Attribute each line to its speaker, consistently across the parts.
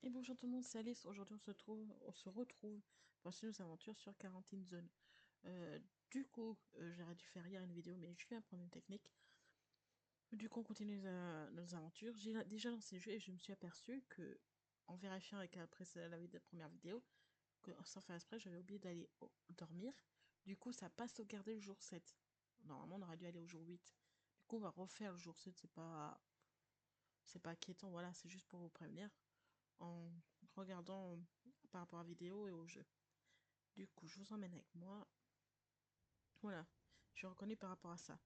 Speaker 1: Et bonjour tout le monde, c'est Alice. Aujourd'hui, on se retrouve pour une nos aventures sur Quarantine Zone. J'aurais dû faire hier une vidéo, mais j'ai eu un problème technique. Du coup, on continue nos aventures. J'ai déjà lancé le jeu et je me suis aperçu que, en vérifiant avec la première vidéo, que sans faire exprès, j'avais oublié d'aller dormir. Du coup, ça n'a pas sauvegardé le jour 7. Normalement, on aurait dû aller au jour 8. Du coup, on va refaire le jour 7. C'est pas inquiétant, voilà, c'est juste pour vous prévenir en regardant par rapport à la vidéo et au jeu. Du coup, je vous emmène avec moi. Voilà, je suis reconnue par rapport à ça.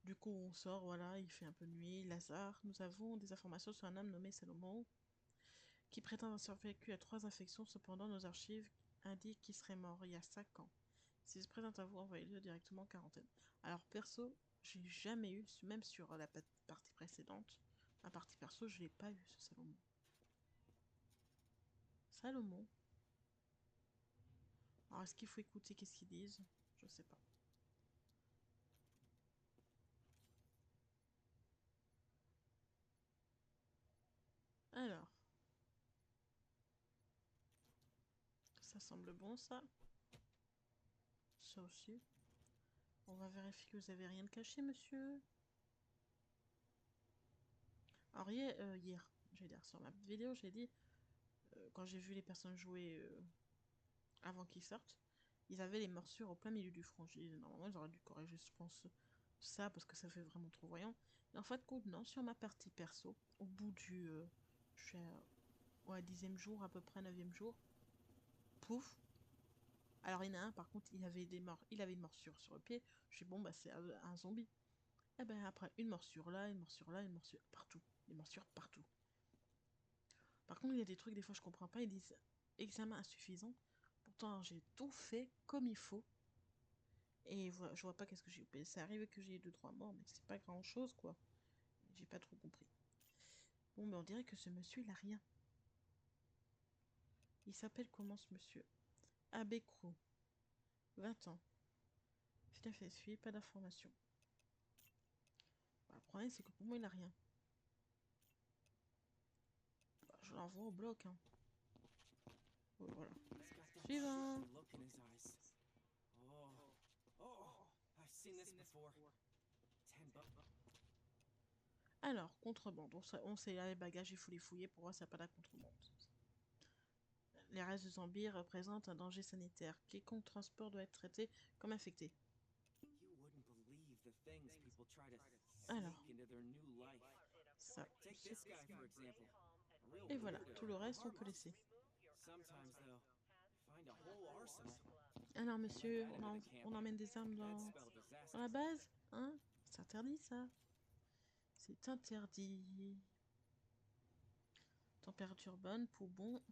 Speaker 1: Du coup, on sort, voilà, il fait un peu nuit. Lazare, nous avons des informations sur un homme nommé Salomon qui prétend avoir survécu à 3 infections. Cependant, nos archives indiquent qu'il serait mort il y a 5 ans. S'il se présente à vous, envoyez-le directement en quarantaine. Alors, perso, j'ai jamais eu, même sur la partie précédente, la partie perso, je l'ai pas eu ce Salomon. Salomon. Alors, est-ce qu'il faut écouter qu'est-ce qu'ils disent? Je sais pas. Alors, ça semble bon, ça. Ça aussi. On va vérifier que vous avez rien de caché, monsieur. Alors, hier, j'allais dire, sur ma vidéo, j'ai dit, quand j'ai vu les personnes jouer avant qu'ils sortent, ils avaient les morsures au plein milieu du front. J'ai dit, normalement, ils auraient dû corriger, je pense, ça, parce que ça fait vraiment trop voyant. Et en fait, compte, non, sur ma partie perso, au bout du... je suis à, ouais, 10e jour, à peu près 9e jour, pouf. Alors, il y en a un, par contre, il avait une morsure sur le pied. Je dis, bon, bah, c'est un zombie. Et ben après, une morsure là, une morsure là, une morsure partout. Des morsures partout. Par contre, il y a des trucs, des fois, je comprends pas. Ils disent examen insuffisant. Pourtant, j'ai tout fait comme il faut. Et voilà, je vois pas qu'est-ce que j'ai loupé. C'est arrivé que j'ai eu 2-3 morts, mais c'est pas grand-chose, quoi. J'ai pas trop compris. Bon, mais on dirait que ce monsieur, il a rien. Il s'appelle comment, ce monsieur? Abekro. 20 ans. Putain, fait suivre, pas d'informations. Bah, le problème, c'est que pour moi, il a rien. Bah, je l'envoie au bloc, hein. Ouais, voilà.
Speaker 2: He's got that
Speaker 1: Suivant.
Speaker 2: shifty look in his eyes. Oh, oh, I've seen this before. 10 bucks.
Speaker 1: Alors, contrebande. On sait, les bagages, il faut les fouiller pour voir s'il n'y a pas de la contrebande. Les restes de zombies représentent un danger sanitaire. Quiconque transport doit être traité comme infecté.
Speaker 2: You wouldn't believe the things people try to
Speaker 1: Alors,
Speaker 2: sneak into their new life.
Speaker 1: ça.
Speaker 2: Take this guy, for example. A real
Speaker 1: Et voilà,
Speaker 2: weirdo,
Speaker 1: tout le reste, on peut
Speaker 2: harmless.
Speaker 1: laisser.
Speaker 2: Sometimes, though, you find a whole arsenal.
Speaker 1: Alors,
Speaker 2: Let
Speaker 1: monsieur,
Speaker 2: that into the camp.
Speaker 1: on emmène des armes
Speaker 2: That'd
Speaker 1: dans
Speaker 2: spell
Speaker 1: la
Speaker 2: disaster.
Speaker 1: base? Hein? C'est interdit, ça. C'est interdit. Température bonne, pour bon.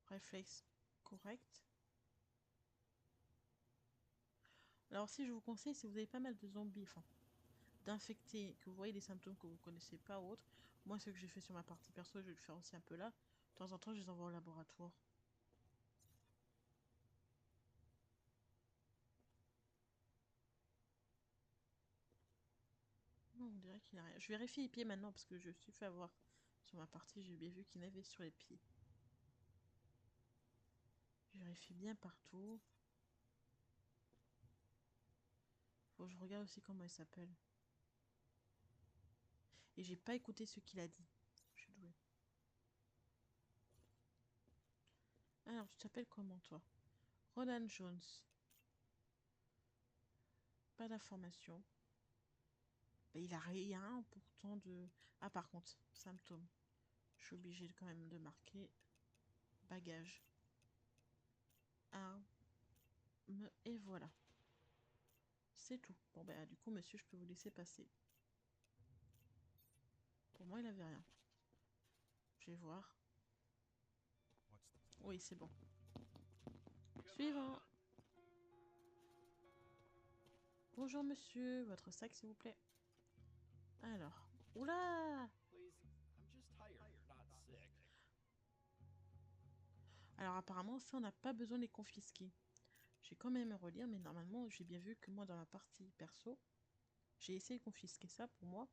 Speaker 1: Réflexe correct. Alors, si je vous conseille, si vous avez pas mal de zombies, enfin, d'infectés, que vous voyez des symptômes que vous connaissez pas ou autre, moi, ce que j'ai fait sur ma partie perso, je vais le faire aussi un peu là. De temps en temps, je les envoie au laboratoire. Non, on dirait qu'il n'y a rien. Je vérifie les pieds maintenant parce que je me suis fait avoir. Sur ma partie, j'ai bien vu qu'il y en avait sur les pieds. Je vérifie bien partout. Faut que je regarde aussi comment il s'appelle. Et j'ai pas écouté ce qu'il a dit. Je suis douée. Alors, tu t'appelles comment, toi? Ronan Jones. Pas d'information. Ben, il a rien pourtant de... Ah, par contre, symptômes. Je suis obligée quand même de marquer. Bagage. Arme. Et voilà. C'est tout. Bon, ben, du coup, monsieur, je peux vous laisser passer. Pour moi, il avait rien. Je vais voir. Oui, c'est bon. Suivant. Bonjour, monsieur. Votre sac, s'il vous plaît. Alors. Oula!
Speaker 3: Please, I'm just tired, not sick.
Speaker 1: Alors, apparemment, ça, on n'a pas besoin de les confisquer. J'ai quand même relire, mais normalement, j'ai bien vu que moi, dans la partie perso, j'ai essayé de confisquer ça pour moi.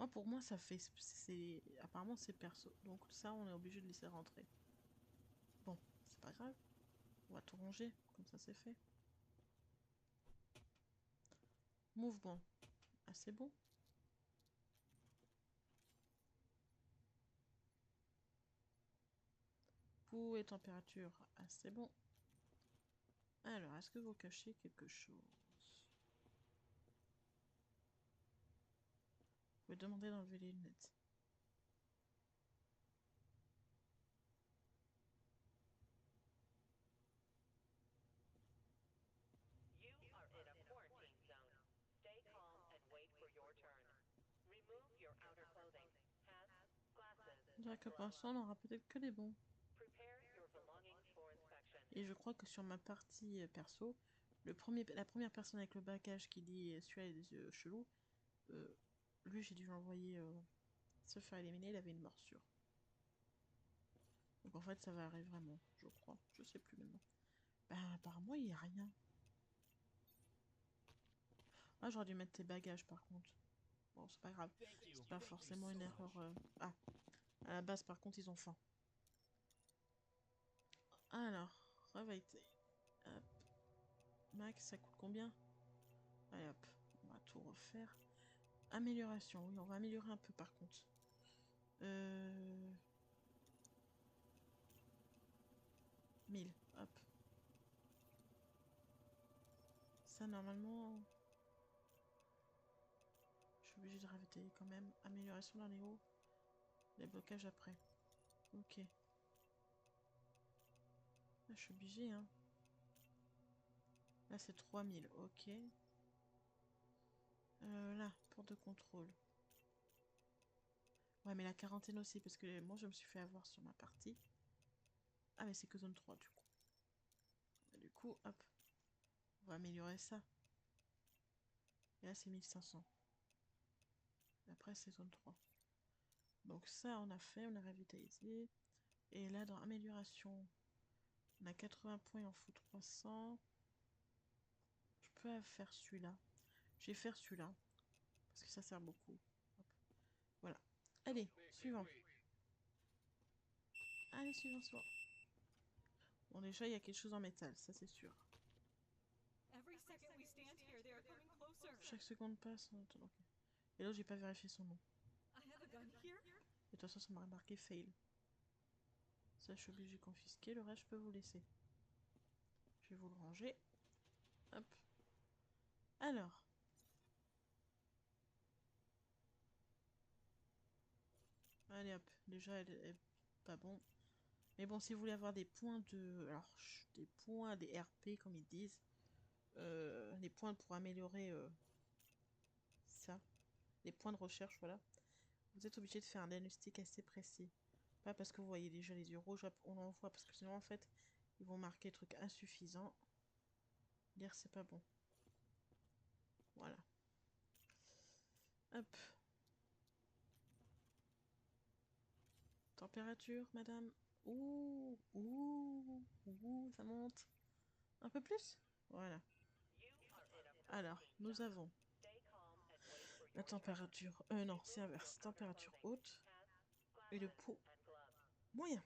Speaker 1: Moi, pour moi, ça fait... Apparemment, c'est perso. Donc ça, on est obligé de laisser rentrer. Bon, c'est pas grave. On va tout ranger. Comme ça, c'est fait. Mouvement. Ah, c'est bon. Pouls et température. Ah, c'est bon. Alors, est-ce que vous cachez quelque chose? Vous pouvez demander d'enlever les lunettes. On dirait que pour l'instant, on aura peut-être que des bons. Et je crois que sur ma partie perso, la première personne avec le bagage qui dit celui-là a des yeux chelous, lui j'ai dû l'envoyer se faire éliminer, il avait une morsure. Donc en fait ça va arriver vraiment, je crois. Je sais plus maintenant. Bah apparemment il n'y a rien. Ah j'aurais dû mettre tes bagages par contre. Bon c'est pas grave. C'est pas forcément une erreur. Ah, à la base par contre ils ont faim. Alors, réveille-toi. Hop. Max, ça coûte combien? Allez hop, on va tout refaire. Amélioration, oui, on va améliorer un peu par contre. 1000, hop. Ça normalement... Je suis obligée de ravitailler quand même. Amélioration dans les hauts. Les blocages après. Ok. Là, je suis obligée, hein. Là, c'est 3000, ok. Là, pour de contrôle. Ouais, mais la quarantaine aussi, parce que moi, je me suis fait avoir sur ma partie. Ah, mais c'est que zone 3, du coup. Et du coup, hop. On va améliorer ça. Et là, c'est 1500. Et après, c'est zone 3. Donc ça, on a fait, on a revitalisé. Et là, dans amélioration, on a 80 points, il en faut 300. Je peux faire celui-là. Je vais faire celui-là. Parce que ça sert beaucoup. Hop. Voilà. Allez, suivant. Allez, suivant, suivant. Bon, déjà, il y a quelque chose en métal, ça c'est sûr. Chaque seconde passe. Okay. Et là, j'ai pas vérifié son nom. Et de toute façon, ça m'a marqué fail. Ça, je suis obligée de confisquer. Le reste, je peux vous laisser. Je vais vous le ranger. Hop. Alors. Allez, hop. Déjà, elle est pas bon. Mais bon, si vous voulez avoir des points de... Alors, des points, des RP, comme ils disent. Les points pour améliorer ça. Les points de recherche, voilà. Vous êtes obligé de faire un diagnostic assez précis. Pas parce que vous voyez déjà les yeux rouges, on en voit, parce que sinon, en fait, ils vont marquer truc insuffisant. Dire c'est pas bon. Voilà. Hop. Température, madame. Ouh, ouh, ouh, ça monte. Un peu plus? Voilà. Alors, nous avons la température... non, c'est inverse. Température haute. Et le pouls moyen.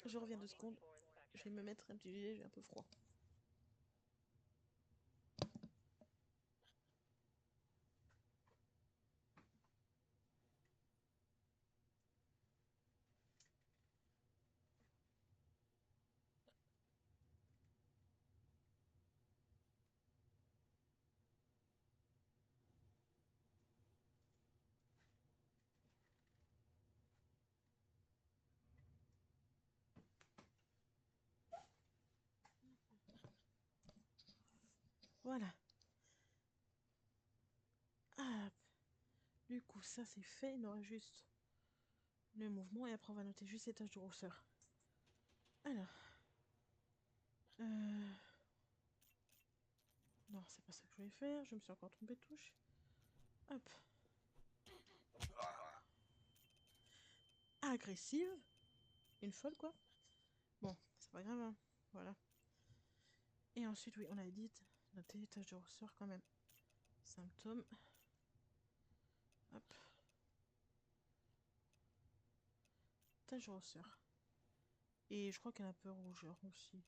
Speaker 1: Je reviens 2 secondes. Je vais me mettre un petit gilet, j'ai un peu froid. Voilà. Ah, du coup, ça c'est fait. Il me reste juste le mouvement et après on va noter juste les tâches de rousseur. Alors. Non, c'est pas ça que je voulais faire. Je me suis encore trompée de touche. Hop. Agressive. Une folle, quoi. Bon, c'est pas grave, hein. Voilà. Et ensuite, oui, on a dit noter les tâches de ressort quand même. Symptômes. Hop. Tâche grosseur. Et je crois qu'elle a un peu rougeur aussi.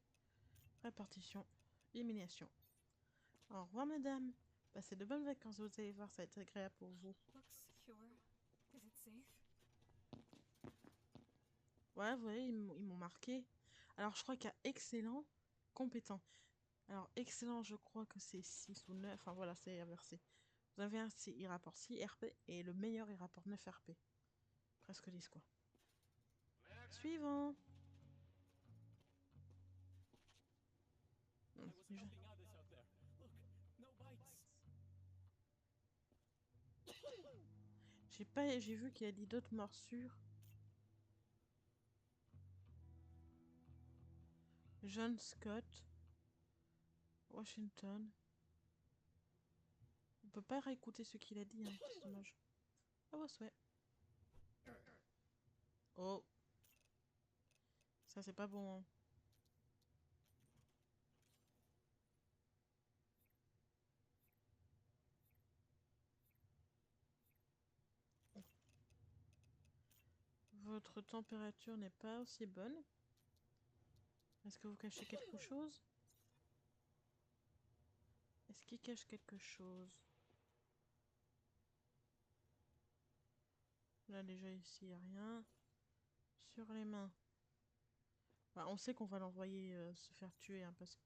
Speaker 1: Répartition. Élimination. Au revoir, madame. Passez de bonnes vacances, vous allez voir, ça va être agréable pour vous.
Speaker 4: Looks secure. Is it safe?
Speaker 1: Ouais, vous voyez, ils m'ont marqué. Alors, je crois qu'il y a excellent, compétent. Alors, excellent, je crois que c'est 6 ou 9. Enfin, voilà, c'est inversé. Vous avez un C, il rapporte 6 RP, et le meilleur, il rapporte 9 RP. Presque 10, quoi. Suivant.
Speaker 3: I was
Speaker 1: Déjà.
Speaker 3: helping others out there. Look, no bites.
Speaker 1: J'ai vu qu'il a dit d'autres morsures. John Scott. Washington. On peut pas réécouter ce qu'il a dit, hein, c'est dommage. Ah ouais, ouais. Oh. Ça, c'est pas bon, hein. Votre température n'est pas aussi bonne. Est-ce que vous cachez quelque chose? Est-ce qu'il cache quelque chose? Là, déjà, ici, il n'y a rien. Sur les mains. Bah, on sait qu'on va l'envoyer se faire tuer, hein, parce que...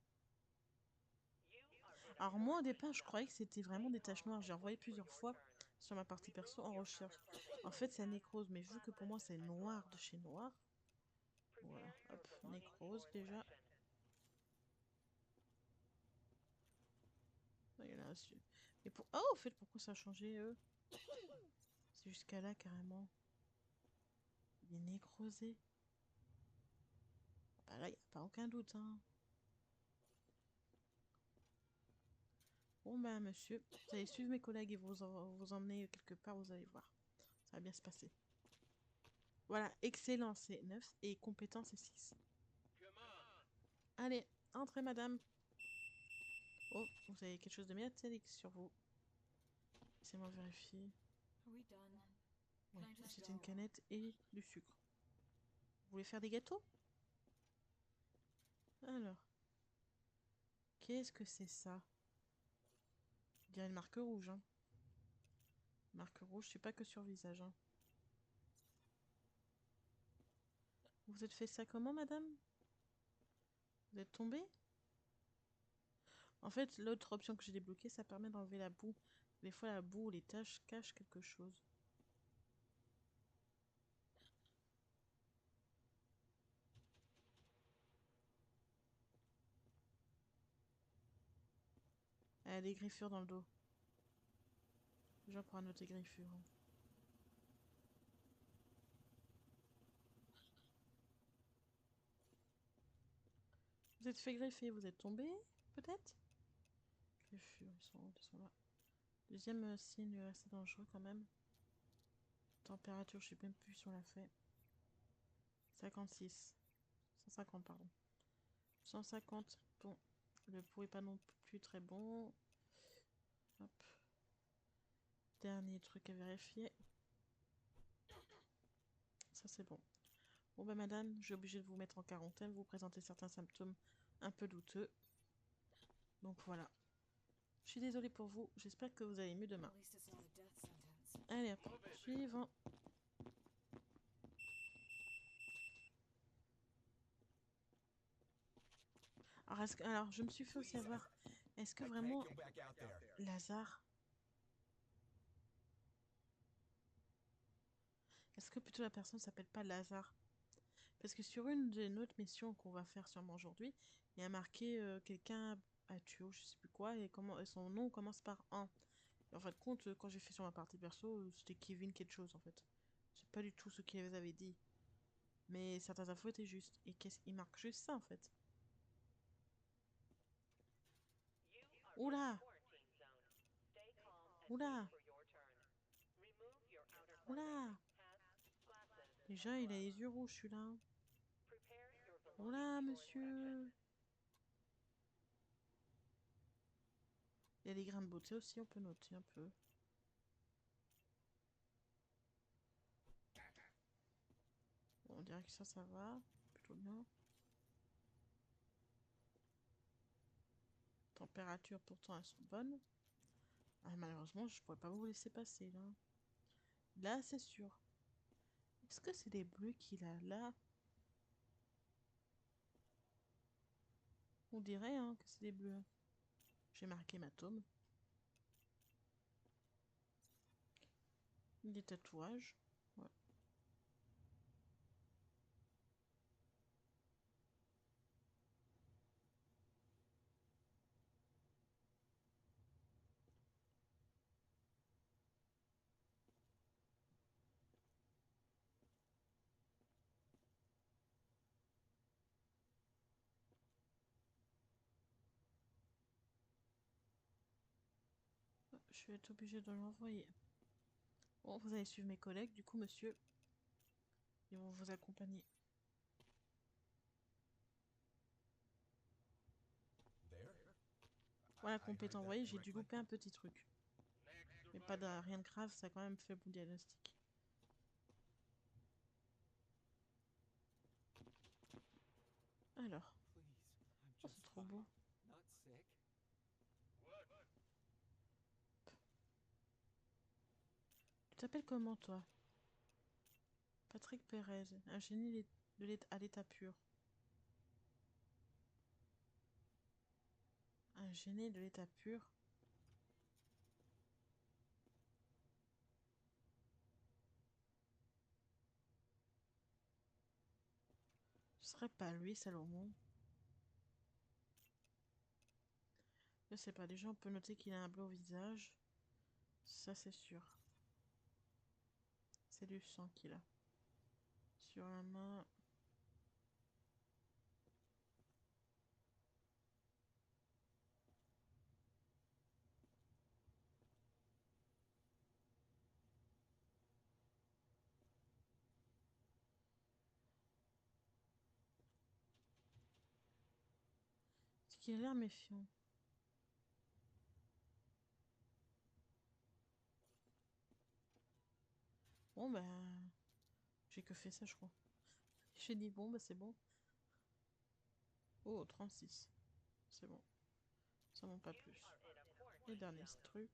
Speaker 1: Alors moi, au départ, je croyais que c'était vraiment des taches noires. J'ai envoyé plusieurs fois sur ma partie perso en recherche. En fait, c'est nécrose, mais vu que pour moi, c'est noir de chez noir. Voilà, hop, nécrose, déjà. Il y en a un su- Mais pour... Oh, au fait, pourquoi ça a changé, eux? C'est jusqu'à là, carrément. Il est nécrosé. Bah là, il n'y a pas aucun doute, hein. Bon, bah, monsieur, vous allez suivre mes collègues et vous emmener quelque part, vous allez voir. Ça va bien se passer. Voilà, excellent, c'est 9 et compétent, c'est 6. Allez, entrez, madame. Oh, vous avez quelque chose de métallique sur vous. Laissez-moi vérifier.
Speaker 4: Are we done?
Speaker 1: Ouais,
Speaker 4: Can I just
Speaker 1: c'est
Speaker 4: go?
Speaker 1: une canette et du sucre. Vous voulez faire des gâteaux? Alors, qu'est-ce que c'est ça? Il dirait une marque rouge, hein. Marque rouge, c'est pas que sur visage, hein. Vous êtes fait ça comment, madame? Vous êtes tombé? En fait, l'autre option que j'ai débloquée, ça permet d'enlever la boue. Des fois, la boue ou les taches cachent quelque chose. Elle a des griffures dans le dos. Genre pour noter griffures, hein. Vous êtes fait greffer, vous êtes tombé, peut-être? Griffures, ils sont là. Deuxième signe assez dangereux quand même. Température, je sais même plus si on l'a fait. 56. 150, pardon. 150, bon. Le pot est pas non plus très bon. Hop. Dernier truc à vérifier. Ça, c'est bon. Bon, bah, madame, j'ai obligé de vous mettre en quarantaine. Vous présentez certains symptômes un peu douteux. Donc, voilà. Je suis désolée pour vous. J'espère que vous allez mieux demain.
Speaker 4: At least it's not a death sentence.
Speaker 1: Allez, hop. Suivant. Alors, je me suis fait aussi avoir. Est-ce que vraiment Lazare, est-ce que plutôt la personne s'appelle pas Lazare? Parce que sur une des autres missions qu'on va faire sûrement aujourd'hui, il y a marqué quelqu'un a tué ou je sais plus quoi et son nom commence par un. Et en fin de compte, quand j'ai fait sur ma partie perso, c'était Kevin quelque chose en fait. C'est pas du tout ce qu'ils avaient dit. Mais certaines infos étaient justes. Et qu'est-ce qu'il marque juste ça en fait? Oula! Oula! Oula! Déjà, il a les yeux rouges celui-là. Oula, monsieur! Il y a des grains de beauté aussi, on peut noter un peu. On dirait que ça va. Plutôt bien. Température, pourtant, elles sont bonnes. Ah, malheureusement, je pourrais pas vous laisser passer, là. Là, c'est sûr. Est-ce que c'est des bleus qu'il a là? On dirait hein, que c'est des bleus. J'ai marqué ma tome. Des tatouages. Ouais. Je vais être obligée de l'envoyer. Bon, vous allez suivre mes collègues, du coup, monsieur. Ils vont vous accompagner. Voilà, compétent envoyé, j'ai dû louper un petit truc. Mais pas de rien de grave, ça a quand même fait bon diagnostic. Alors. Oh, c'est trop beau. Tu t'appelles comment, toi? Patrick Pérez, un génie à l'état pur. Un génie de l'état pur. Ce serait pas lui, Salomon. Je sais pas, déjà on peut noter qu'il a un bleu au visage. Ça c'est sûr. C'est du sang qu'il a. Sur la main. C'est qu'il a l'air méfiant. Bon bah... J'ai que fait ça je crois. J'ai dit bon bah c'est bon. Oh 36. C'est bon. Ça monte pas plus. Et dernier truc.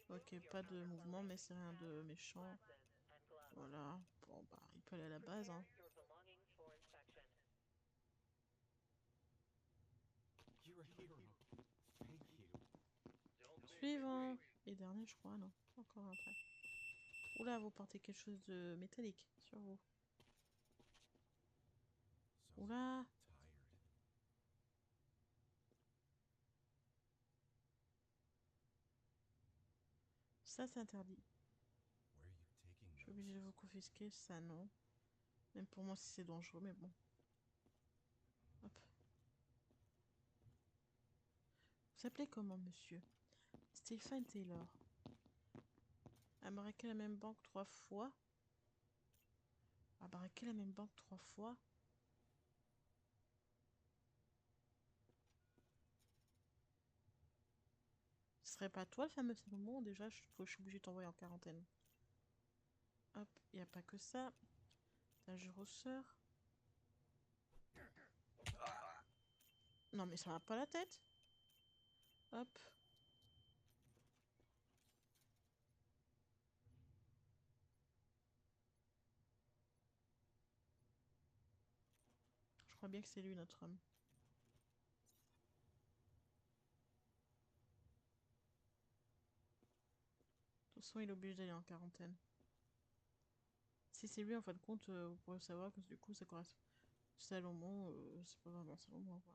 Speaker 1: Ok, pas de mouvement mais c'est rien de méchant. Voilà. Bon bah il peut aller à la base hein. Suivant. Et dernier je crois non. Encore après. Oula vous portez quelque chose de métallique sur vous. Oula. Ça c'est interdit. Je suis obligée de vous confisquer, ça non. Même pour moi si c'est dangereux, mais bon. Hop. Vous s'appelez comment, monsieur? Stephen Taylor. A braqué la même banque 3 fois. A braqué la même banque 3 fois. Ce serait pas toi le fameux Salomon? Déjà, je suis obligée de t'envoyer en quarantaine. Hop, il n'y a pas que ça. T'as gyrosseur. Non mais ça va pas la tête. Hop. Je crois bien que c'est lui notre homme. De toute façon, il est obligé d'aller en quarantaine. Si c'est lui, en fin de compte, vous pourrez savoir que du coup, ça correspond. Salomon, c'est pas vraiment Salomon, quoi.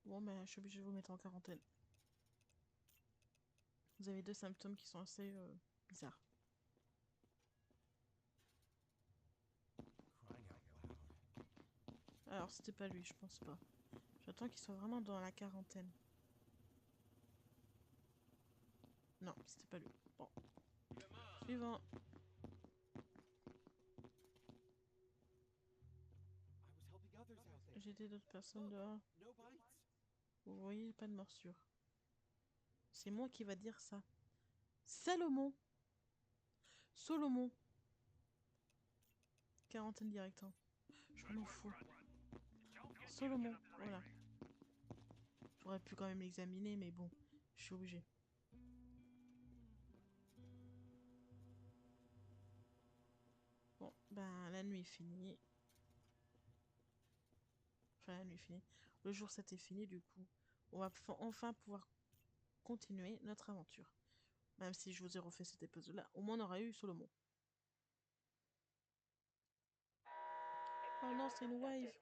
Speaker 1: Bon, ben, je suis obligée de vous mettre en quarantaine. Vous avez 2 symptômes qui sont assez bizarres. Alors, c'était pas lui, je pense pas. J'attends qu'il soit vraiment dans la quarantaine. Non, c'était pas lui. Bon. Suivant. jeter d'autres personnes dehors.
Speaker 2: No bites.
Speaker 1: Vous voyez, pas de morsure. C'est moi qui va dire ça. Salomon. Solomon. Quarantaine direct. Hein. Je m'en fous. Solomon, voilà. J'aurais pu quand même l'examiner, mais bon, je suis obligée. Bon, ben la nuit est finie. Enfin, la nuit est finie. Le jour c'était fini, du coup. On va enfin pouvoir continuer notre aventure. Même si je vous ai refait cet épisode-là, au moins on aura eu Solomon. Oh non, c'est une wave.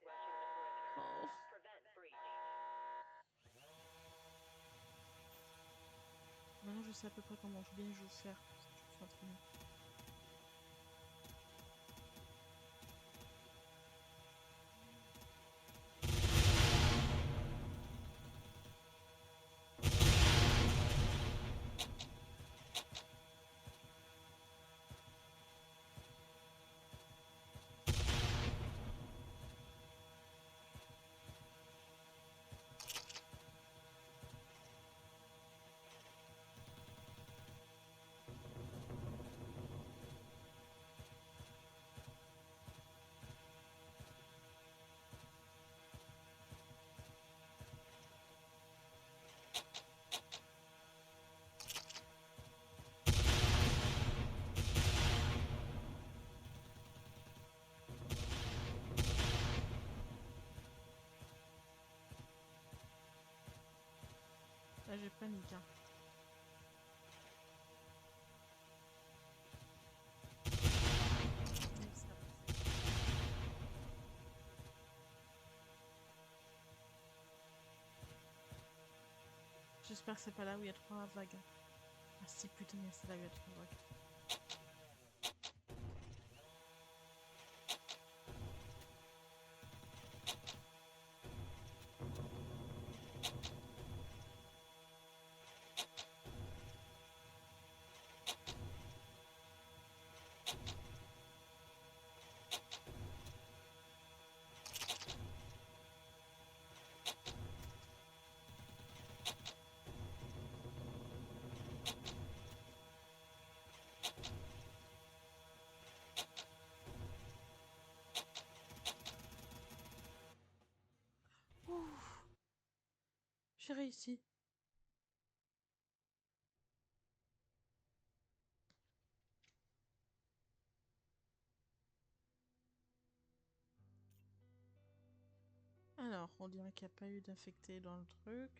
Speaker 1: Oh. Maintenant, je sais à peu près comment je vais faire. Je suis entraînée. Là, j'ai panique. Hein. J'espère que c'est pas là où il y a 3 vagues. Ah si, putain, c'est là où il y a 3 vagues. Ouf. J'ai réussi. Alors, on dirait qu'il n'y a pas eu d'infectés dans le truc.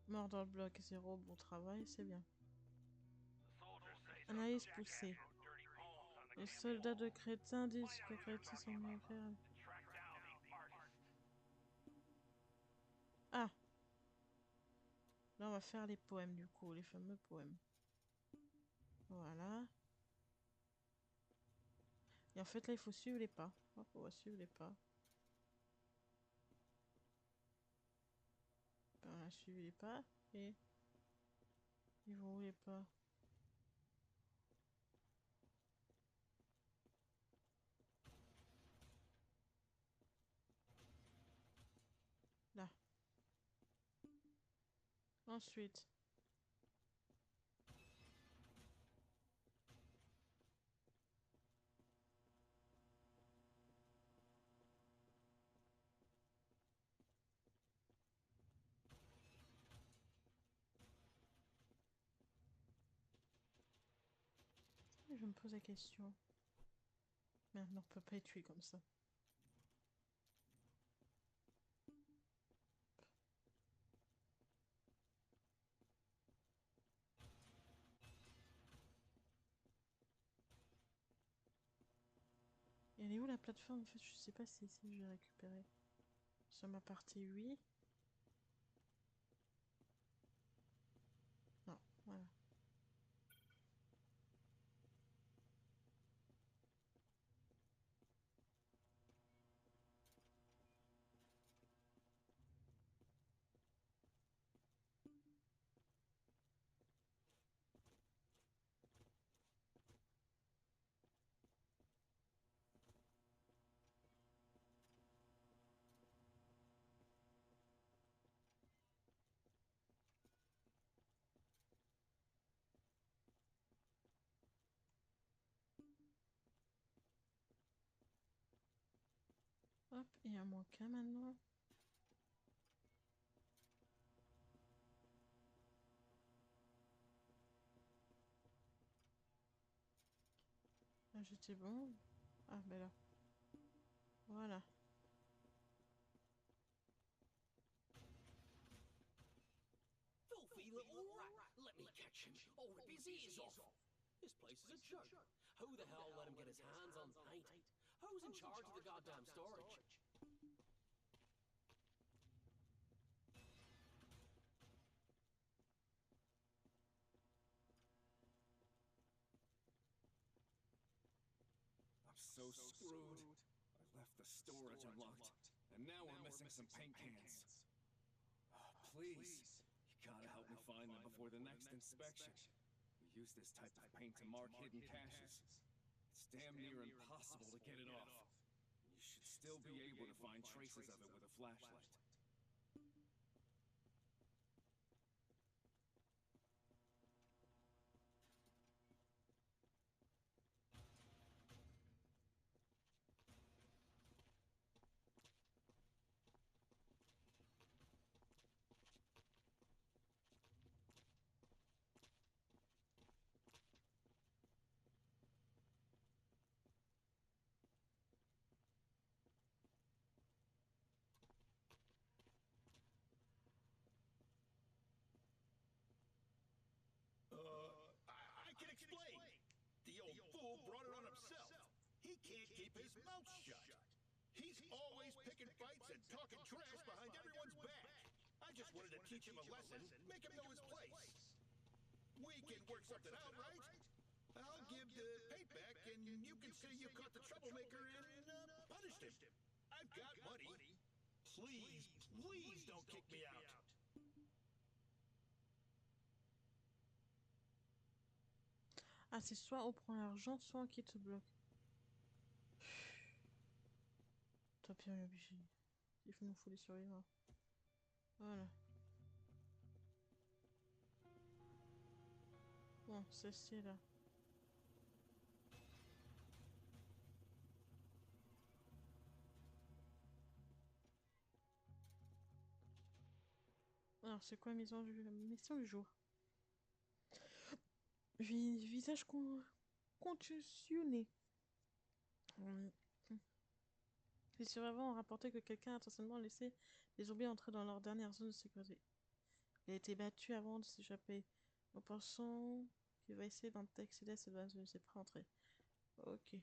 Speaker 1: Mort dans le bloc 0, bon travail, c'est bien. Analyse poussée. Les soldats de Crétin disent que Crétin sont mieux faire. Ah! Là, on va faire les poèmes, du coup, les fameux poèmes. Voilà. Et en fait, là, il faut suivre les pas. Hop, on va suivre les pas. Ben, on a suivi les pas. Et... ils vont où les pas? Là. Ensuite... je me pose la question. Merde, non, on peut pas être tué comme ça. Et elle est où la plateforme? En fait, je sais pas si ici je vais récupérer. Sur ma partie, oui. Non, voilà. Hop, et un moins qu'un maintenant. Ah, j'étais bon. Ah, ben là. Voilà.
Speaker 2: Filthy little rat! Let me catch him. I'll rip his ears off. This place is a joke. Who the hell let him get his hands on paint? Who's in charge of the goddamn storage?
Speaker 5: I'm so screwed. I left the storage unlocked, and now we're missing some paint cans. Oh, please, you gotta help me find them before the next inspection. We use this type of paint to mark hidden caches. It's damn near impossible to get it off. You should still be able to find traces of it with a flashlight.
Speaker 6: I can explain. The old fool brought it on himself. He can't keep his mouth shut. He's always picking fights and talking trash behind everyone's back. I just wanted to teach him a lesson, make him know his place. We can work something out, right? I'll give the paint back, and you can say you caught the troublemaker and punished him. I've got money. Please, please don't kick me out.
Speaker 1: Ah, c'est soit on prend l'argent, soit on quitte le bloc. Tant pis, on est obligé. Il nous faut les survivants. Voilà. Bon, c'est là. Alors, c'est quoi la mission du jour? Visage contusionné. Les survivants ont rapporté que quelqu'un a intentionnellement laissé les zombies entrer dans leur dernière zone de sécurité. Il a été battu avant de s'échapper. Nous pensons qu'il va essayer d'accéder à cette zone. C'est prêt à entrer. Ok.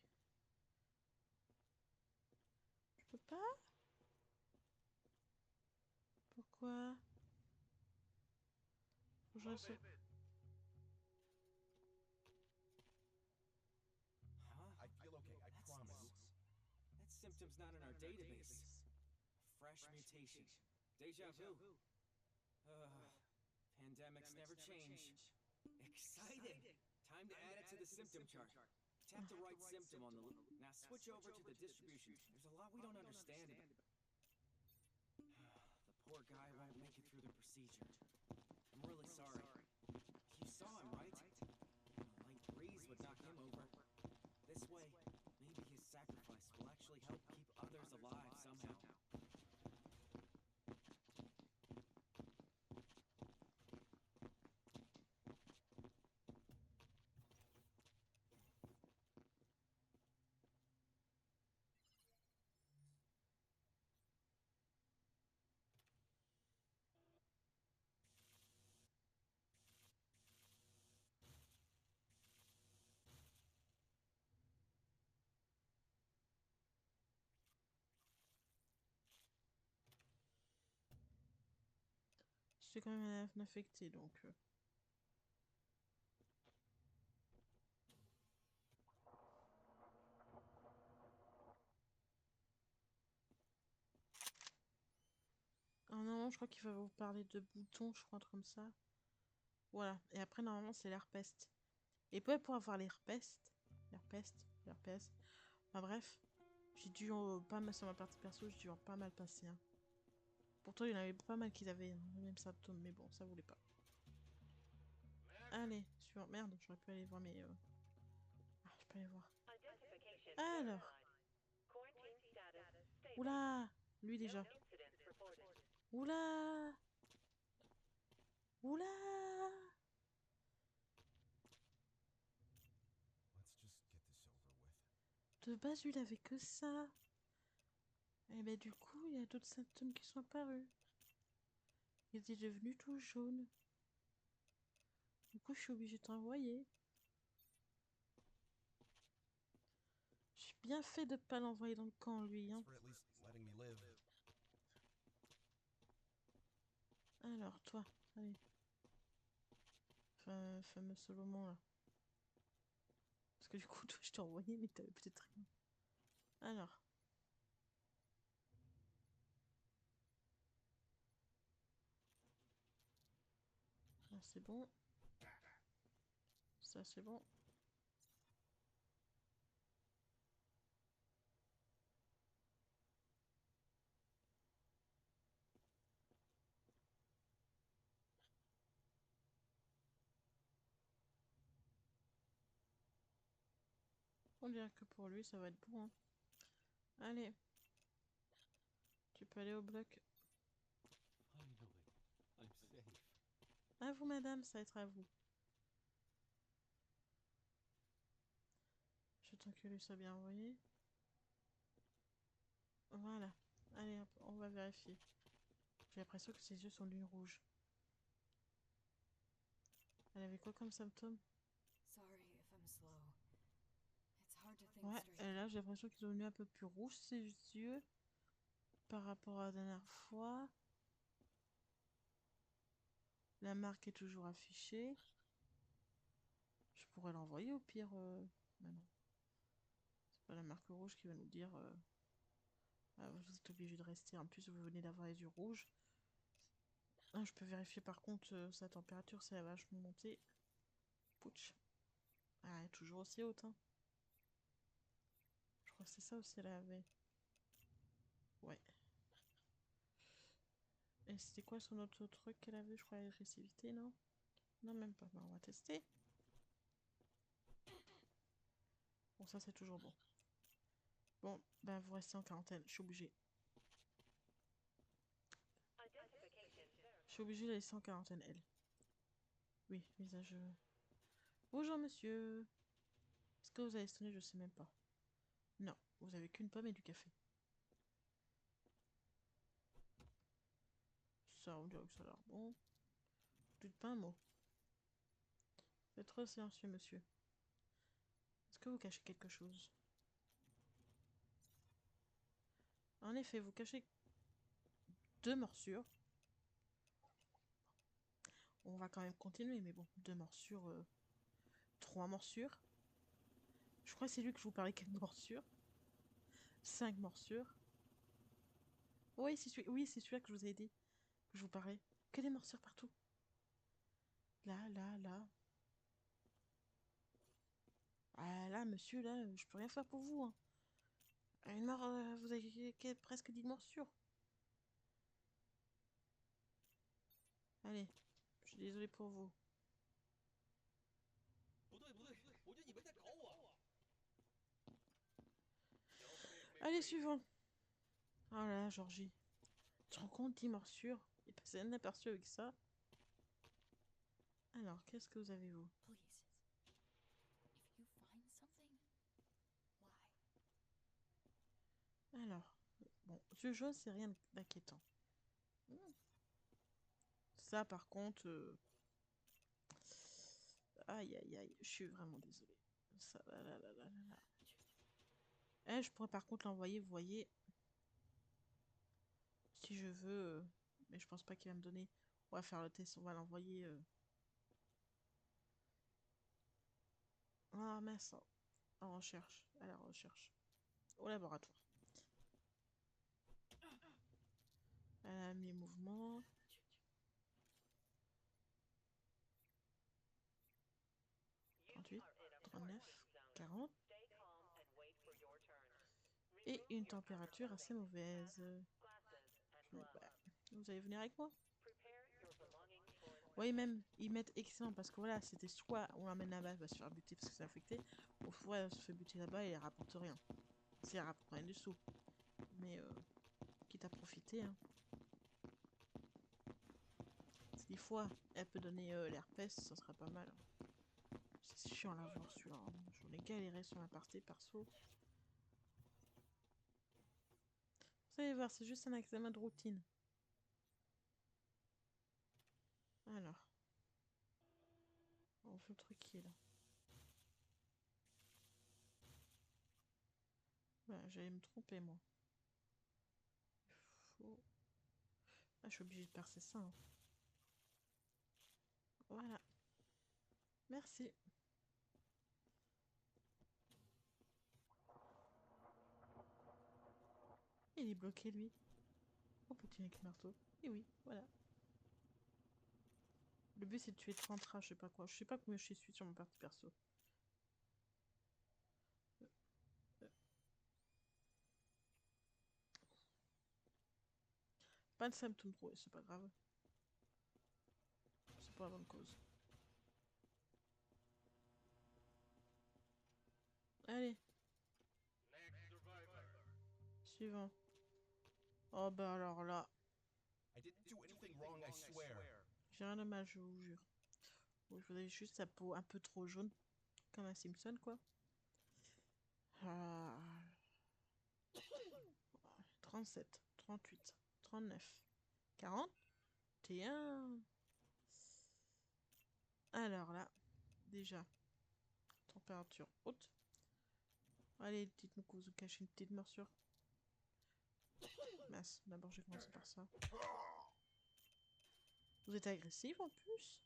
Speaker 1: Je peux pas? Pourquoi? Je reste...
Speaker 2: Huh?
Speaker 5: I feel okay, I promise.
Speaker 2: That symptom's not in our database. Fresh mutation. Deja vu. Pandemics never change. Exciting! Time to add it to the symptom chart. Tap the right symptom on the now switch over to the distribution. There's a lot we don't understand about. The poor guy won't make it through the procedure. I'm really sorry. You saw him, right? A light breeze would knock him over. This way, maybe his sacrifice will actually help keep others alive somehow.
Speaker 1: C'est quand même un affecté donc. Ah non, je crois qu'il va vous parler de boutons, je crois, un truc comme ça. Voilà. Et après, normalement, c'est l'herpeste. Et pour avoir l'herpeste. L'herpeste. Enfin bref. J'ai dû pas mal sur ma partie perso, j'ai dû en pas mal passer. Hein. Pourtant, il y en avait pas mal qui avaient le même symptôme, mais bon, ça voulait pas. Allez, suivant. Merde, j'aurais pu aller voir mes. Ah, je peux aller voir. Alors. Oula! Lui déjà. Oula! Oula! De base, lui, il avait que ça. Et ben du coup, il y a d'autres symptômes qui sont apparus. Il était devenu tout jaune. Du coup, je suis obligée de t'envoyer. J'ai bien fait de pas l'envoyer dans le camp, lui. Hein. Alors, toi, allez. Fameux Solomon, là. Parce que du coup, toi, je t'ai envoyé, mais t'avais peut-être rien. Alors. Là, c'est bon. Ça, c'est bon. On dirait que pour lui, ça va être bon. Hein. Allez. Tu peux aller au bloc.
Speaker 3: Finally, I'm safe.
Speaker 1: À vous, madame, ça va être à vous. J'attends que lui soit bien envoyé. Voilà. Allez, hop, on va vérifier. J'ai l'impression que ses yeux sont devenus rouges. Elle avait quoi comme symptômes?
Speaker 4: Sorry if I'm slow. It's hard to think
Speaker 1: Ouais,
Speaker 4: straight.
Speaker 1: et là j'ai l'impression qu'ils sont devenus un peu plus rouges ses yeux par rapport à la dernière fois. La marque est toujours affichée. Je pourrais l'envoyer au pire. Mais non. C'est pas la marque rouge qui va nous dire. Ah, vous êtes obligé de rester. En plus, vous venez d'avoir les yeux rouges. Ah, je peux vérifier par contre sa température, ça va vachement monter. Pouch. Ah, elle est toujours aussi haute. Hein. Je crois que c'est ça aussi, elle avait. Ouais. Et c'était quoi son autre truc qu'elle avait? Je crois l'agressivité, non? Non, même pas. Bah, on va tester. Bon, ça c'est toujours bon. Bon, ben vous restez en quarantaine. Je suis obligée. Je suis obligée de la laisser en quarantaine, elle. Oui, visage. Bonjour, monsieur. Est-ce que vous avez sonné? Je sais même pas. Non, vous avez qu'une pomme et du café. Ça, on dirait que ça a l'air bon. Dites pas un mot. Vous êtes trop silencieux, monsieur. Est-ce que vous cachez quelque chose? En effet, vous cachez 2 morsures. On va quand même continuer, mais bon, 2 morsures, 3 morsures. Je crois que c'est lui que je vous parlais, 4 morsures. 5 morsures. Oui, c'est celui-là que je vous ai dit, que je vous parlais. Que des morsures partout. Là, là, là. Ah là, monsieur, là, je peux rien faire pour vous. Hein. Une mort, vous avez presque 10 morsures. Allez, je suis désolée pour vous.
Speaker 3: 不对不对，我觉得你们在搞我。
Speaker 1: Allez, suivant. Oh là là, Georgie. Tu te rends compte, 10 morsures? Il passait inaperçu avec ça. Alors, qu'est-ce que vous avez, vous?
Speaker 4: Please. If you find something, why?
Speaker 1: Alors, bon, ce jaune, c'est rien d'inquiétant. Ça, par contre... Aïe, aïe, aïe, je suis vraiment désolée. Ça, là, là, là, là, là. Eh, je pourrais par contre l'envoyer, vous voyez. Si je veux. Mais je pense pas qu'il va me donner. On va faire le test, on va l'envoyer. Ah, mince. En recherche. À la recherche. Au laboratoire. Elle a mis mouvement. 38, 39, 40. Et une température assez mauvaise. Bah, vous allez venir avec moi? Oui, même, ils mettent excellent parce que voilà, c'était soit on l'emmène là-bas, elle va se faire buter parce que c'est infecté, ou soit elle se fait buter là-bas et elle rapporte rien. Si elle rapporte rien du tout. Mais quitte à profiter. Hein. Si des fois elle peut donner l'herpès, ça serait pas mal. C'est chiant à l'avoir celui-là. Hein. J'en ai galéré sur la partie perso. Vous allez voir, c'est juste un examen de routine. Alors. On fait le truc qui est là. Voilà, j'allais me tromper moi. Faut... Ah, je suis obligée de percer ça. Hein. Voilà. Merci. Il est bloqué lui. Oh petit avec le marteau. Et oui, voilà. Le but c'est de tuer 30 rats, je sais pas quoi. Je sais pas combien je suis sur mon parti perso. Pas de symptômes trop, c'est pas grave. C'est pas la bonne cause. Allez. Suivant. Oh bah alors là.
Speaker 6: I didn't do anything wrong, I swear.
Speaker 1: J'ai rien de mal, je vous jure. Bon, je voudrais juste sa peau un peu trop jaune. Comme un Simpson quoi. 37, 38, 39, 41. Alors là, déjà, température haute. Allez, dites-nous que vous cachez une petite morsure. Mince, d'abord j'ai commencé par ça. Vous êtes agressif en plus?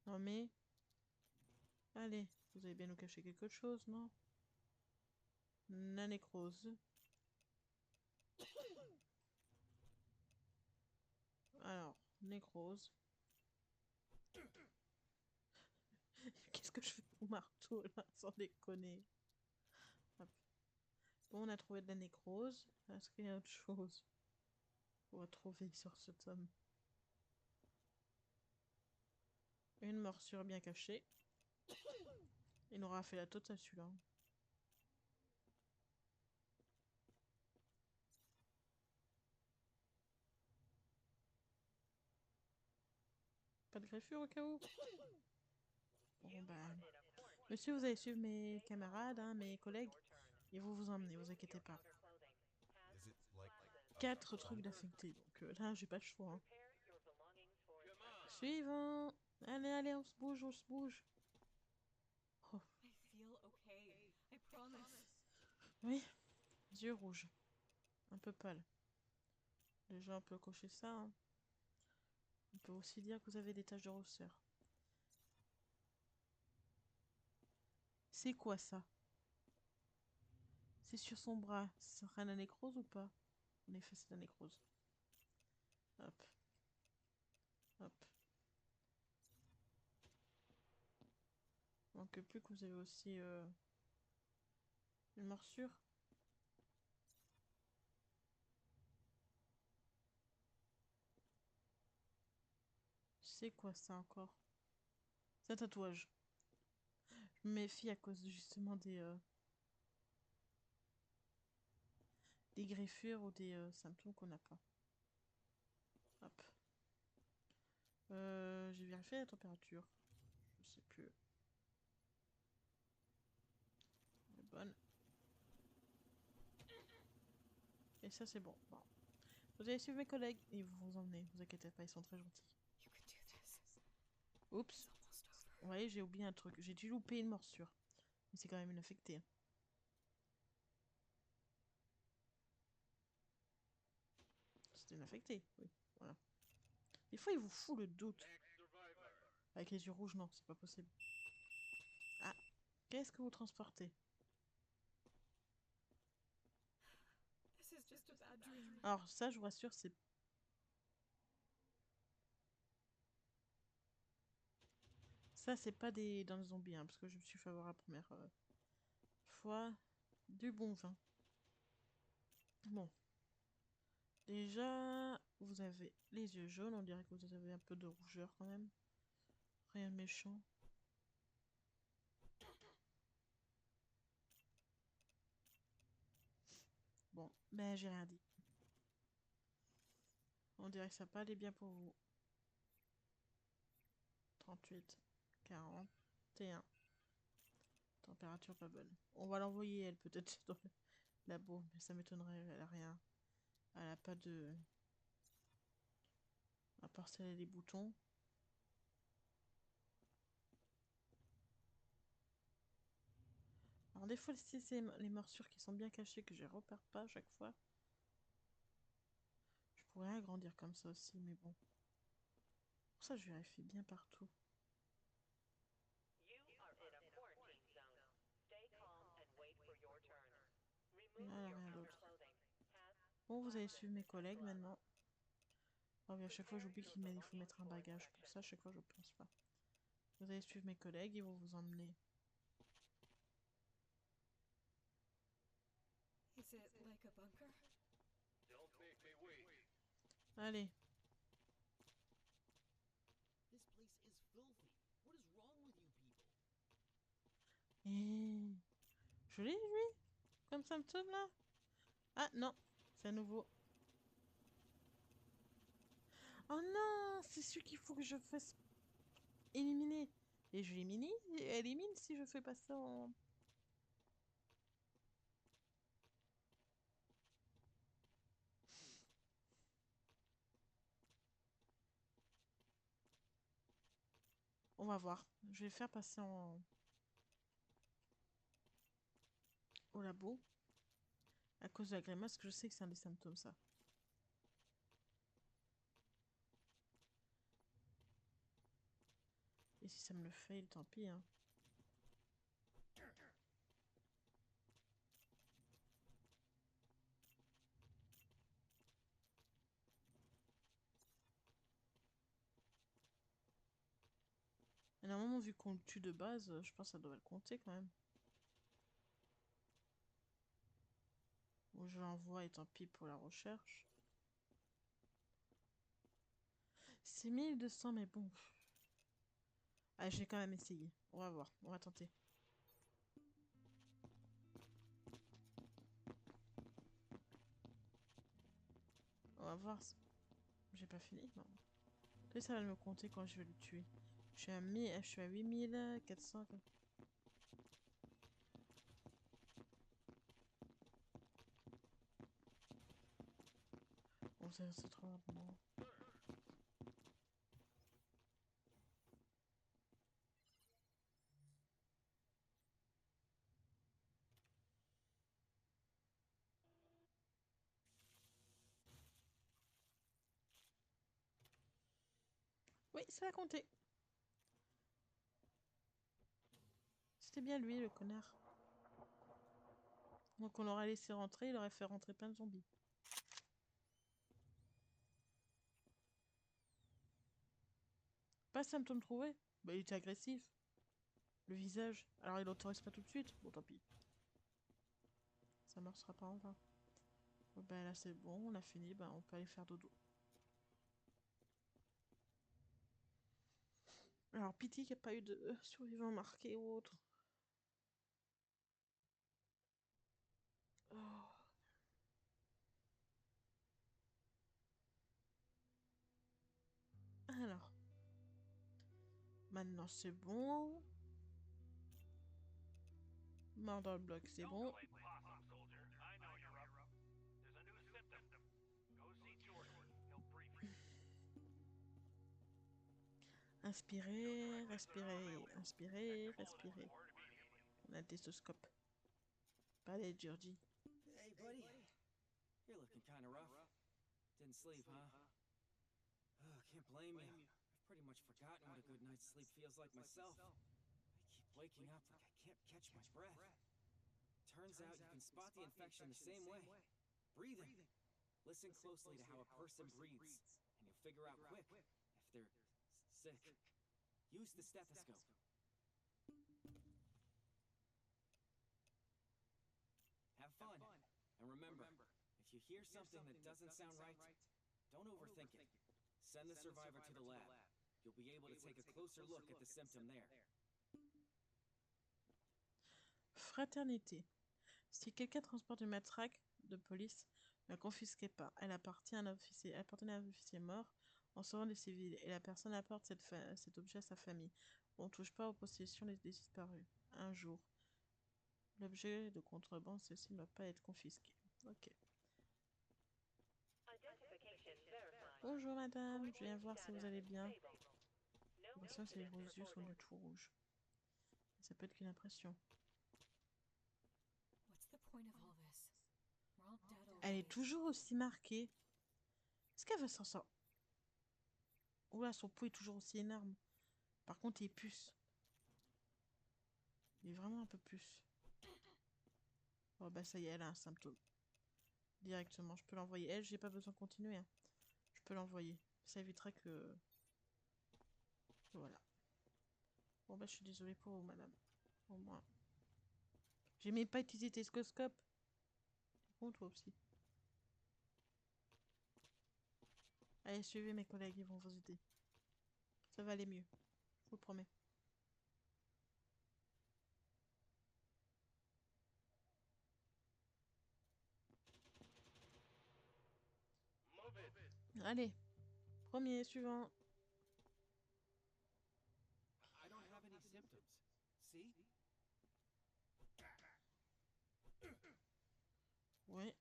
Speaker 1: Non mais... Allez, vous allez bien nous cacher quelque chose, non? La nécrose. Alors, nécrose. Qu'est-ce que je fais au marteau là, sans déconner? Hop. Bon, on a trouvé de la nécrose. Est-ce qu'il y a autre chose qu'on va trouver sur ce tome? Une morsure bien cachée. Il aura fait la totale celui-là. Pas de greffure au cas où? Bon ben... Monsieur, vous allez suivre mes camarades, hein, mes collègues. Ils vont vous emmener, vous inquiétez pas.
Speaker 6: Is it like
Speaker 1: 4 trucs d'affectés, donc là j'ai pas de choix. Hein. Suivant. Allez, allez, on se bouge, on se bouge. Oh.
Speaker 4: I feel okay. I promise.
Speaker 1: Oui, yeux rouges. Un peu pâle. Déjà on peut cocher ça. Hein. On peut aussi dire que vous avez des taches de rousseur. C'est quoi ça? C'est sur son bras. Ça sera la nécrose ou pas? En effet, c'est la nécrose. Hop. Hop. Manque plus que vous avez aussi une morsure. C'est quoi ça encore? C'est un tatouage. Je me méfie à cause justement des greffures ou des symptômes qu'on n'a pas. Hop. J'ai vérifié la température. Je sais plus. Elle est bonne. Et ça c'est bon. Bon. Vous allez suivre mes collègues. Ils vont vous emmener. Vous inquiétez pas, ils sont très gentils.
Speaker 4: You can do this.
Speaker 1: Oups.
Speaker 4: It's almost over.
Speaker 1: Vous voyez, j'ai oublié un truc. J'ai dû louper une morsure. Mais c'est quand même une affectée. C'était une affectée, oui. Voilà. Des fois, il vous fout le doute. Avec les yeux rouges, non, c'est pas possible. Ah, qu'est-ce que vous transportez?
Speaker 4: This is just a bad dream.
Speaker 1: Alors, ça, je vous rassure, c'est... Ça, c'est pas des dans les zombies, hein, parce que je me suis fait avoir la première fois du bon vin. Bon. Déjà, vous avez les yeux jaunes, on dirait que vous avez un peu de rougeur quand même. Rien de méchant. Bon, ben j'ai rien dit. On dirait que ça n'a pas allé bien pour vous. 38, 41. Température pas bonne. On va l'envoyer, elle, peut-être, dans le labo, mais ça m'étonnerait, elle a rien. Elle a pas de... À part sceller les boutons. Alors des fois, si c'est les morsures qui sont bien cachées, que je les repère pas à chaque fois. Je pourrais agrandir comme ça aussi, mais bon. Pour ça, je vérifie bien partout. Là, rien d'autre. Bon, vous allez suivre mes collègues maintenant. Oh, oui, à chaque fois, j'oublie qu'il faut mettre un bagage. Pour ça, à chaque fois, je pense pas. Vous allez suivre mes collègues, ils vont vous emmener.
Speaker 4: Is it like a bunker?
Speaker 6: Don't make me wait.
Speaker 1: Allez.
Speaker 3: This place is filthy. What is wrong with you people?
Speaker 1: Et... Je l'ai, lui, comme symptôme, là. Ah, non. C'est à nouveau. Oh non, c'est celui qu'il faut que je fasse éliminer. Et je élimine si je fais pas ça en... On va voir. Je vais faire passer au labo. À cause de la grimace, parce que je sais que c'est un des symptômes, ça. Et si ça me le fait, tant pis, hein. Et normalement, vu qu'on le tue de base, je pense que ça doit le compter quand même. Bon, je l'envoie et tant pis pour la recherche. C'est 1200, mais bon. Ah, j'ai quand même essayé. On va voir, on va tenter. On va voir. J'ai pas fini, non. Peut-être ça va me compter quand je vais le tuer. Je suis à 8400. Bon, c'est trop rapidement. Oui, ça a compté. C'était bien lui, le connard. Donc on l'aurait laissé rentrer, il aurait fait rentrer plein de zombies. Pas de symptômes trouvés. Bah, il était agressif. Le visage. Alors il l'autorise pas tout de suite. Bon, tant pis. Ça marchera pas en vain. Bon, bah là c'est bon, on a fini. Bah, on peut aller faire dodo. Alors, pitié qu'il n'y a pas eu de survivants marqués ou autre. Oh. Alors. Maintenant c'est bon. Mort dans le bloc, c'est bon. Inspirez, respirez, inspirez, respirez. On a le testoscope. Pas les Georgie.
Speaker 2: Hey, buddy. You're looking kind of rough. Didn't sleep, huh? Oh, can't blame you. I've pretty much forgotten what a good night's sleep feels like myself. I keep waking up like I can't catch my breath. Turns out you can spot the infection the same way. Breathing. Listen closely to how a person breathes, and you'll figure out quick if they're sick. Use the stethoscope. Have fun. And remember, if you hear something that doesn't sound right, don't overthink it. Send the survivor to the lab. You'll be able to take a closer look at the symptom there.
Speaker 1: Fraternité. Si quelqu'un transporte une matraque de police ne la confisquez pas. Elle appartenait à un officier mort en sauvant des civils et la personne apporte cet objet à sa famille. On ne touche pas aux possessions des disparus. Un jour. L'objet de contrebande, ceci ne doit pas être confisqué. Ok. Bonjour madame, je viens voir si vous allez bien. J'ai l'impression que vos yeux sont du tout rouges. Ça peut être qu'une impression.
Speaker 4: What's the point of all this? We're all dead
Speaker 1: Elle est
Speaker 4: already.
Speaker 1: toujours aussi marquée. Est-ce qu'elle va s'en sortir? Oula, son pot est toujours aussi énorme. Par contre, il est puce. Il est vraiment un peu puce. Oh bah ça y est, elle a un symptôme. Directement, je peux l'envoyer. Elle, j'ai pas besoin de continuer. Hein. Je peux l'envoyer. Ça évitera que... Voilà. Bon bah je suis désolée pour vous, madame. Au moins. J'ai même pas utilisé télescope. Bon, toi aussi. Allez, suivez mes collègues, ils vont vous aider. Ça va aller mieux. Je vous le promets. Allez. Premier, suivant.
Speaker 2: I don't have any symptoms. See?
Speaker 1: Ouais.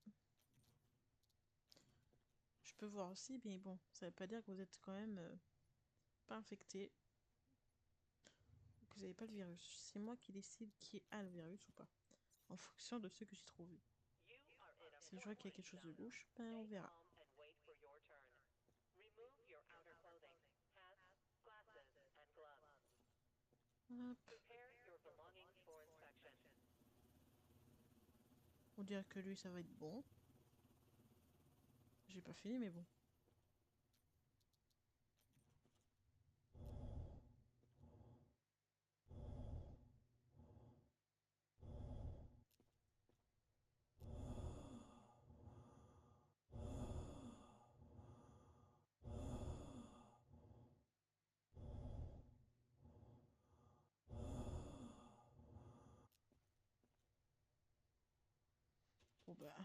Speaker 1: Je peux voir aussi, mais bon, ça veut pas dire que vous êtes quand même pas infecté. Que vous n'avez pas le virus. C'est moi qui décide qui a le virus ou pas. En fonction de ce que j'ai trouvé. Si je vois qu'il y a quelque chose de louche, ben on verra. Hop. On dirait que lui, ça va être bon. J'ai pas fini, mais bon. Bon bah...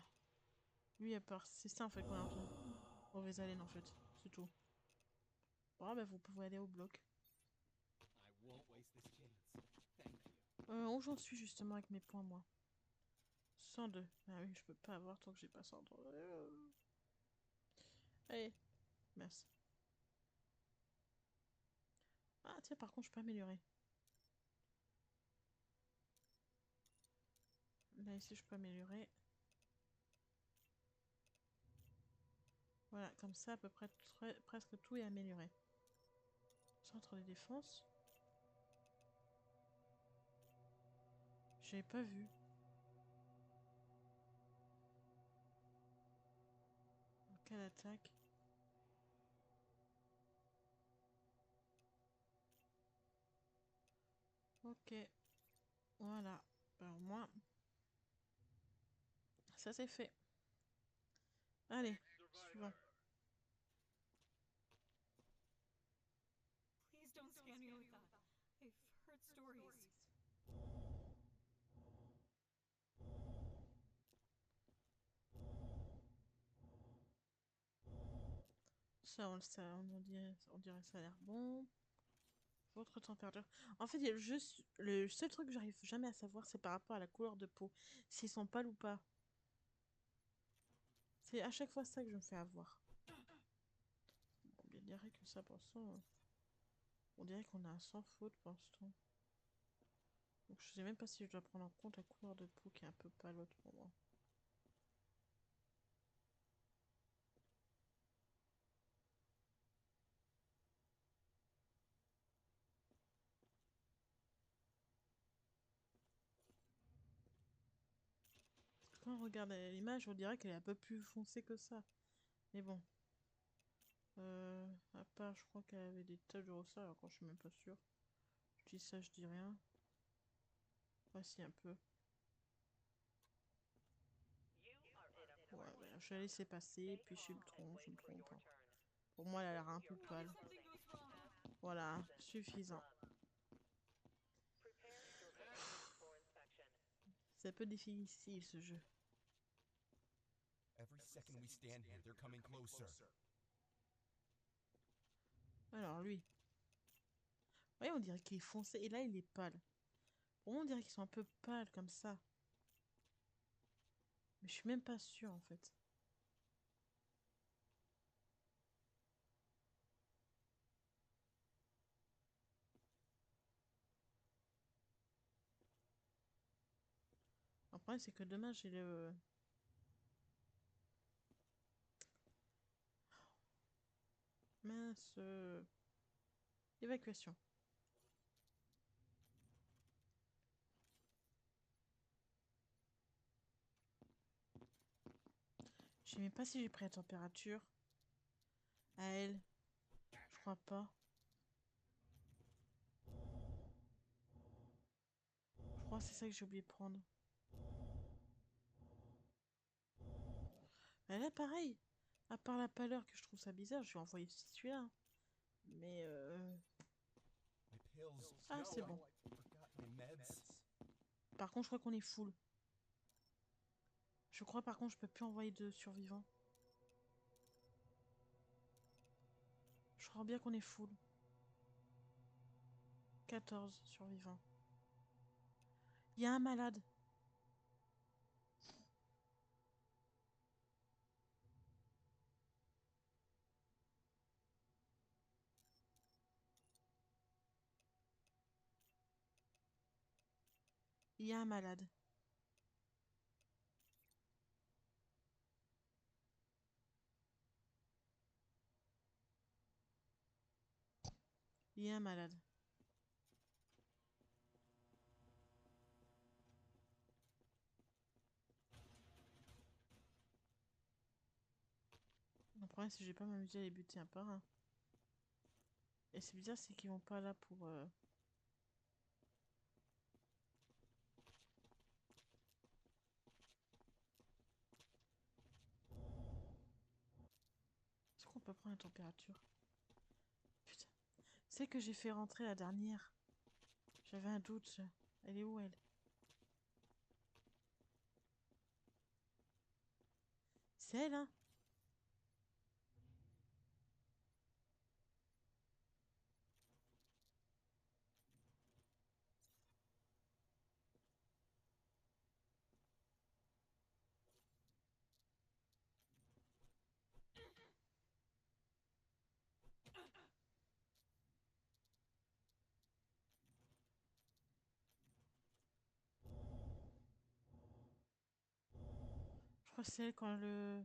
Speaker 1: Lui, à part... C'est ça, en fait, qu'on a entendu. Mauvaise haleine, en fait. C'est tout. Bon, bah, vous pouvez aller au bloc.
Speaker 2: I won't waste this chance. Thank you.
Speaker 1: Où j'en suis, justement, avec mes points, moi 102. Ah oui, je peux pas avoir tant que j'ai pas 102. Allez. Merci. Ah, tiens, par contre, je peux améliorer. Là, ici, je peux améliorer. Voilà, comme ça, à peu près presque tout est amélioré. Centre de défense. J'avais pas vu. Quelle attaque? Ok. Voilà. Alors moi, ça c'est fait. Allez, suivant.
Speaker 4: Please don't scan me with that. I've heard stories.
Speaker 1: Ça, on dirait que ça a l'air bon. Votre température. En fait, il y a juste le seul truc que j'arrive jamais à savoir, c'est par rapport à la couleur de peau. S'ils sont pâles ou pas. C'est à chaque fois ça que je me fais avoir. Bon, bien dirait que ça, pour l'instant, on dirait qu'on a sans faute pour l'instant. Donc je sais même pas si je dois prendre en compte la couleur de peau qui est un peu pâle pour moi. Quand on regarde l'image, on dirait qu'elle est un peu plus foncée que ça. Mais bon. À part, je crois qu'elle avait des taches de ressort, alors quand je suis même pas sûre. Je dis ça, je dis rien. Voici un peu. Ouais, bah, je vais la laisser passer, puis je me trompe, hein. Pour moi, elle a l'air un peu pâle.
Speaker 4: Something goes wrong.
Speaker 1: Voilà, suffisant. C'est un peu difficile ce jeu.
Speaker 7: second we stand here, they're coming closer.
Speaker 1: Alors lui. Ouais, on dirait qu'il est foncé. Et là, il est pâle. Pour moi, on dirait qu'ils sont un peu pâles comme ça. Mais je suis même pas sûre en fait. Le problème, c'est que demain, j'ai le... Mince... Évacuation. Je sais même pas si j'ai pris la température. À elle. Je crois pas. Je crois que c'est ça que j'ai oublié de prendre. Mais là, pareil. À part la pâleur que je trouve ça bizarre, je vais envoyer celui-là. Mais
Speaker 7: My pills.
Speaker 1: Ah, c'est bon.
Speaker 7: I forgot my meds.
Speaker 1: Par contre, je crois qu'on est full. Je crois par contre, je peux plus envoyer de survivants. Je crois bien qu'on est full. 14 survivants. Il y a un malade. Il y a un malade. Il y a un malade. Le problème, c'est que je vais pas m'amuser à les buter un par un. Et c'est bizarre, c'est qu'ils vont pas là pour... Est-ce qu'on peut prendre la température? Putain. C'est que j'ai fait rentrer la dernière. J'avais un doute. Elle est où, elle? C'est elle, hein? Je crois que c'est elle quand le...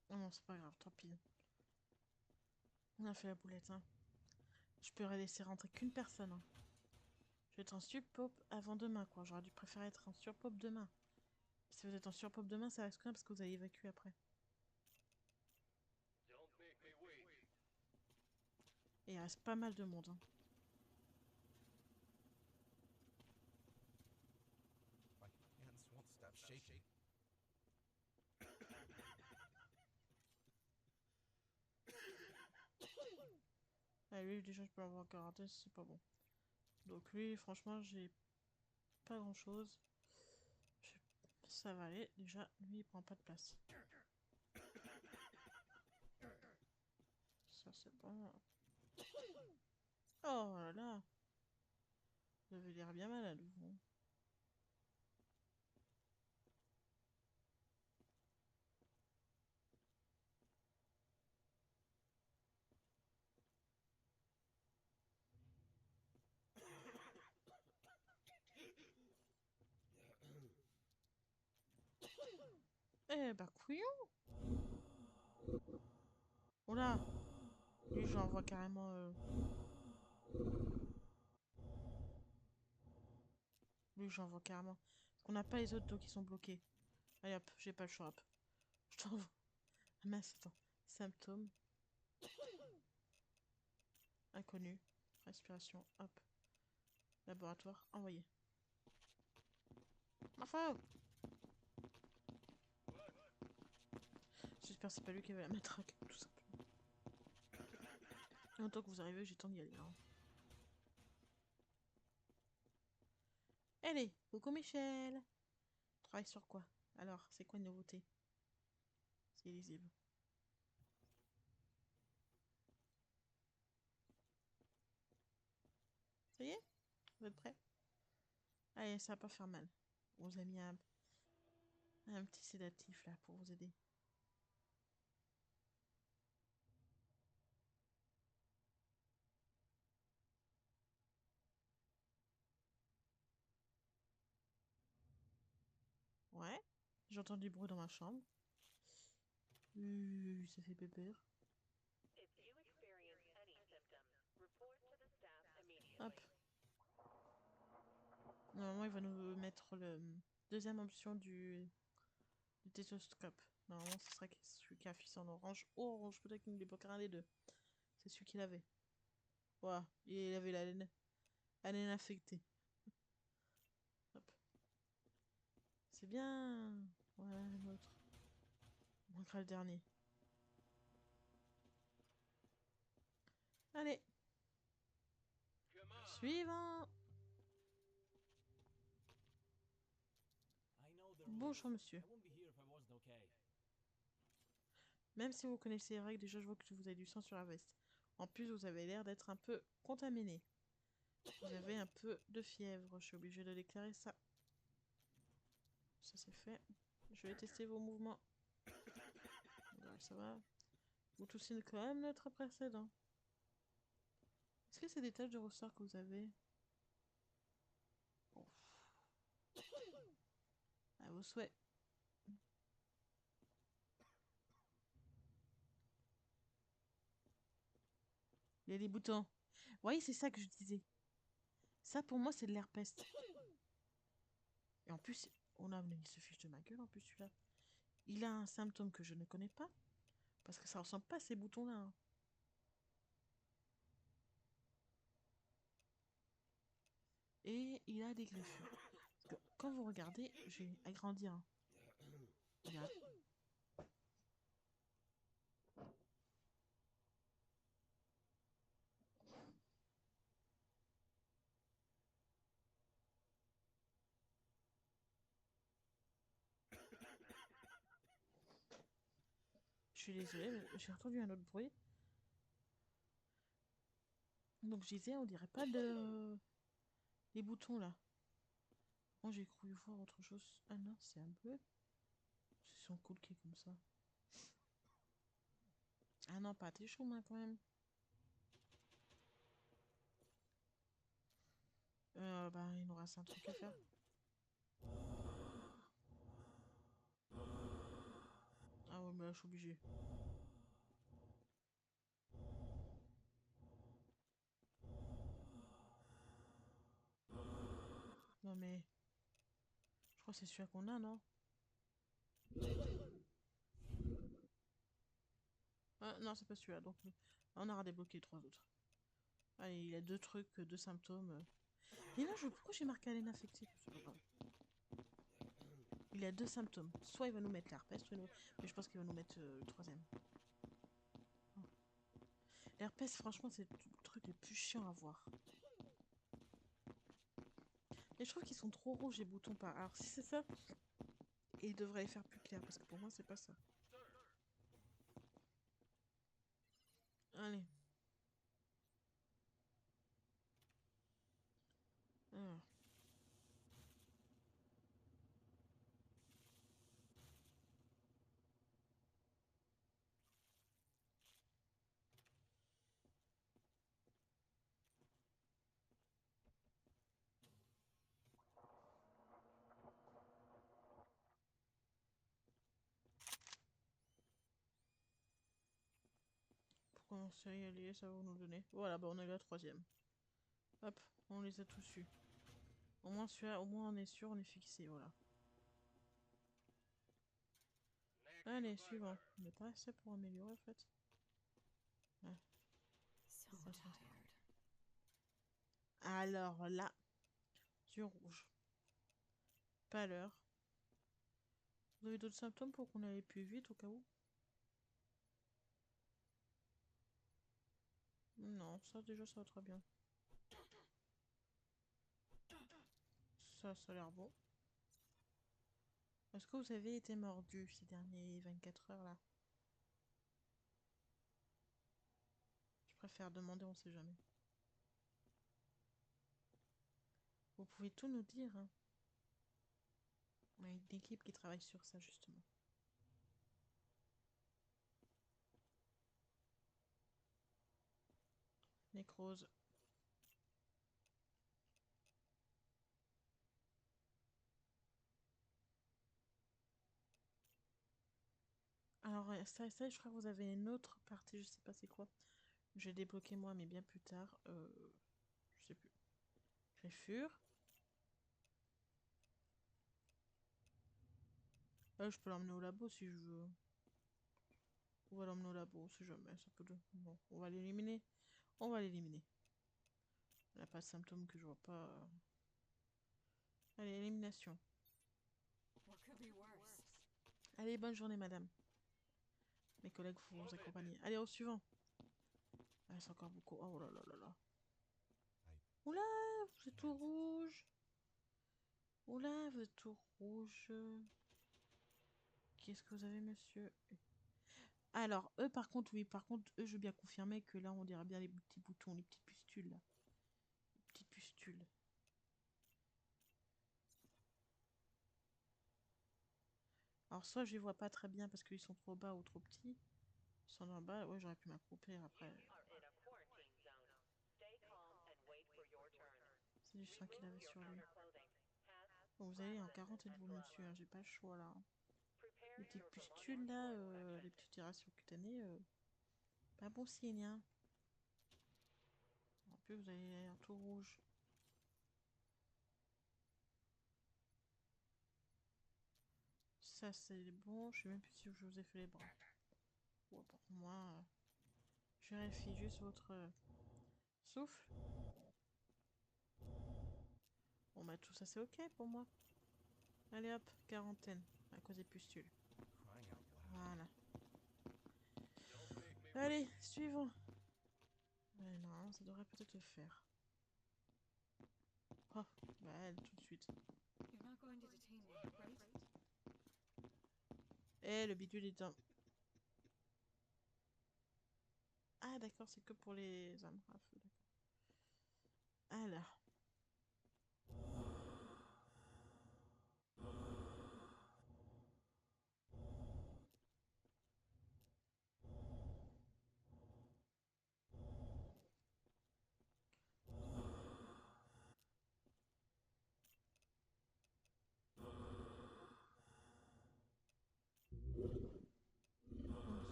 Speaker 1: Oh non, c'est pas grave, tant pis. On a fait la boulette, hein. Je peux laisser rentrer qu'une personne, hein. Je vais être en surpop avant demain, quoi. J'aurais dû préférer être en surpop demain. Si vous êtes en surpop demain, ça reste quand même parce que vous allez évacuer après. Et il reste pas mal de monde, hein.
Speaker 7: My hands won't stop shaking.
Speaker 1: Ah, lui, déjà, je peux l'avoir en quarantaine, c'est pas bon. Donc lui, franchement, j'ai pas grand-chose. Ça va aller. Déjà, lui, il prend pas de place. Ça, c'est bon. Oh là là. Vous avez l'air bien malade, vous. Eh bah, couillon. Oh là. Lui, j'envoie carrément... Lui, j'envoie carrément. Parce qu'on n'a pas les autres dos qui sont bloqués. Allez hop, j'ai pas le choix, hop. Je t'envoie. Ah mince, attends. Symptômes. Inconnu. Respiration, hop. Laboratoire, envoyé. Enfin. J'espère que c'est pas lui qui avait la matraque, tout simplement. En tant que vous arrivez, j'ai le temps d'y aller. Hein. Allez, coucou Michel. Travaille sur quoi? Alors, c'est quoi une nouveauté? C'est lisible. Ça y est? Vous êtes prêts? Allez, ça va pas faire mal. On vous a mis un petit sédatif là pour vous aider. Ouais, j'entends du bruit dans ma chambre. Ça fait pépère. Hop. Normalement, il va nous mettre le deuxième option du stéthoscope. Normalement, ce sera celui qui affiche en orange. Oh, orange, peut-être qu'il ne débloquera un des deux. C'est celui qu'il avait. Voilà, il avait la laine affectée. Hop. C'est bien. Voilà, l'autre. On manquera le dernier. Allez. Suivant. Bonjour, monsieur. Même si vous connaissez les règles, déjà je vois que vous avez du sang sur la veste. En plus, vous avez l'air d'être un peu contaminé. Vous avez un peu de fièvre. Je suis obligée de déclarer ça. Ça c'est fait. Je vais tester vos mouvements. Ouais, ça va. Vous toussez quand même notre précédent. Est-ce que c'est des taches de ressort que vous avez? Oh. À vos souhaits. Il y a des boutons. Vous voyez, c'est ça que je disais. Ça, pour moi, c'est de l'herpès. Et en plus, il se fiche de ma gueule, en plus, celui-là. Il a un symptôme que je ne connais pas. Parce que ça ressemble pas à ces boutons-là. Hein. Et il a des griffures. Parce que quand vous regardez, j'ai agrandi. Hein. Il a... Je suis désolée, mais j'ai entendu un autre bruit. Donc je disais, on dirait pas de... les boutons là. Bon, j'ai cru voir autre chose. Ah non, c'est un bleu. C'est son cool qui est comme ça. Ah non, pas tes chaumes hein, quand même. Bah, il nous reste un truc à faire. Ah ouais, bah, je suis obligée. Non mais... Je crois que c'est celui-là qu'on a, non? Ah, non, c'est pas celui-là, donc... On aura débloqué 3 autres. Allez, il y a 2 trucs, 2 symptômes. Et là, pourquoi j'ai marqué haleine affective? Il a 2 symptômes. Soit il va nous mettre l'herpès, soit il nous... Mais je pense qu'il va nous mettre le troisième. Oh. L'herpès, franchement, c'est le truc le plus chiant à voir. Mais je trouve qu'ils sont trop rouges les boutons par. Alors si c'est ça, il devrait les faire plus clairs parce que pour moi c'est pas ça. Allez. Alors. Pour commencer à y aller, ça va nous donner. Voilà, bah on a eu la troisième. Hop, on les a tous eus. Au moins celui-là, au moins on est sûr, on est fixé, voilà. Allez, suivant. On n'est pas assez pour améliorer en fait. Ouais. Alors là, yeux rouge. Pâleur. Vous avez d'autres symptômes pour qu'on aille plus vite au cas où? Non, ça déjà ça va très bien. Ça a l'air bon. Est-ce que vous avez été mordu ces derniers 24 heures là? Je préfère demander, on sait jamais. Vous pouvez tout nous dire, hein. On a une équipe qui travaille sur ça justement. Nécrose. Alors, ça, je crois que vous avez une autre partie, je sais pas c'est quoi. J'ai débloqué moi, mais bien plus tard. Je sais plus. Greffure. Je peux l'emmener au labo si je veux. On va l'emmener au labo, si jamais. Ça peut le... Bon, on va l'éliminer. On va l'éliminer. Elle n'a pas de symptômes que je vois pas. Allez, élimination.
Speaker 4: What could be worse?
Speaker 1: Allez, bonne journée, madame. Mes collègues vont vous accompagner. Allez, au suivant. Ah, c'est encore beaucoup. Oh là là là là. Oula, vous êtes tout rouge. Oula, vous êtes tout rouge. Qu'est-ce que vous avez, monsieur? Alors, eux, par contre, oui, par contre, eux, je veux bien confirmer que là, on dirait bien les petits boutons, les petites pustules, là. Les petites pustules. Alors, soit je les vois pas très bien parce qu'ils sont trop bas ou trop petits. Ils sont en bas, ouais, j'aurais pu m'accroupir après. C'est du sang qu'il avait sur lui. Bon, vous allez en quarantaine, vous, monsieur, hein, j'ai pas le choix, là. Les petites pustules, là, les petites irritations cutanées, pas bon signe, hein. En plus, vous avez l'air tout rouge. Ça, c'est bon. Je sais même plus si je vous ai fait les bras. Ouais, pour moi, je vérifie juste votre souffle. Bon, bah, tout ça, c'est ok pour moi. Allez hop, quarantaine, à cause des pustules. Voilà. Allez, suivant. Non, ça devrait peut-être le faire. Oh, bah, elle, tout de suite.
Speaker 4: You're not going to detain me, right?
Speaker 1: Eh, le bidule est dans... Ah, d'accord, c'est que pour les armes à feu, d'accord. Alors.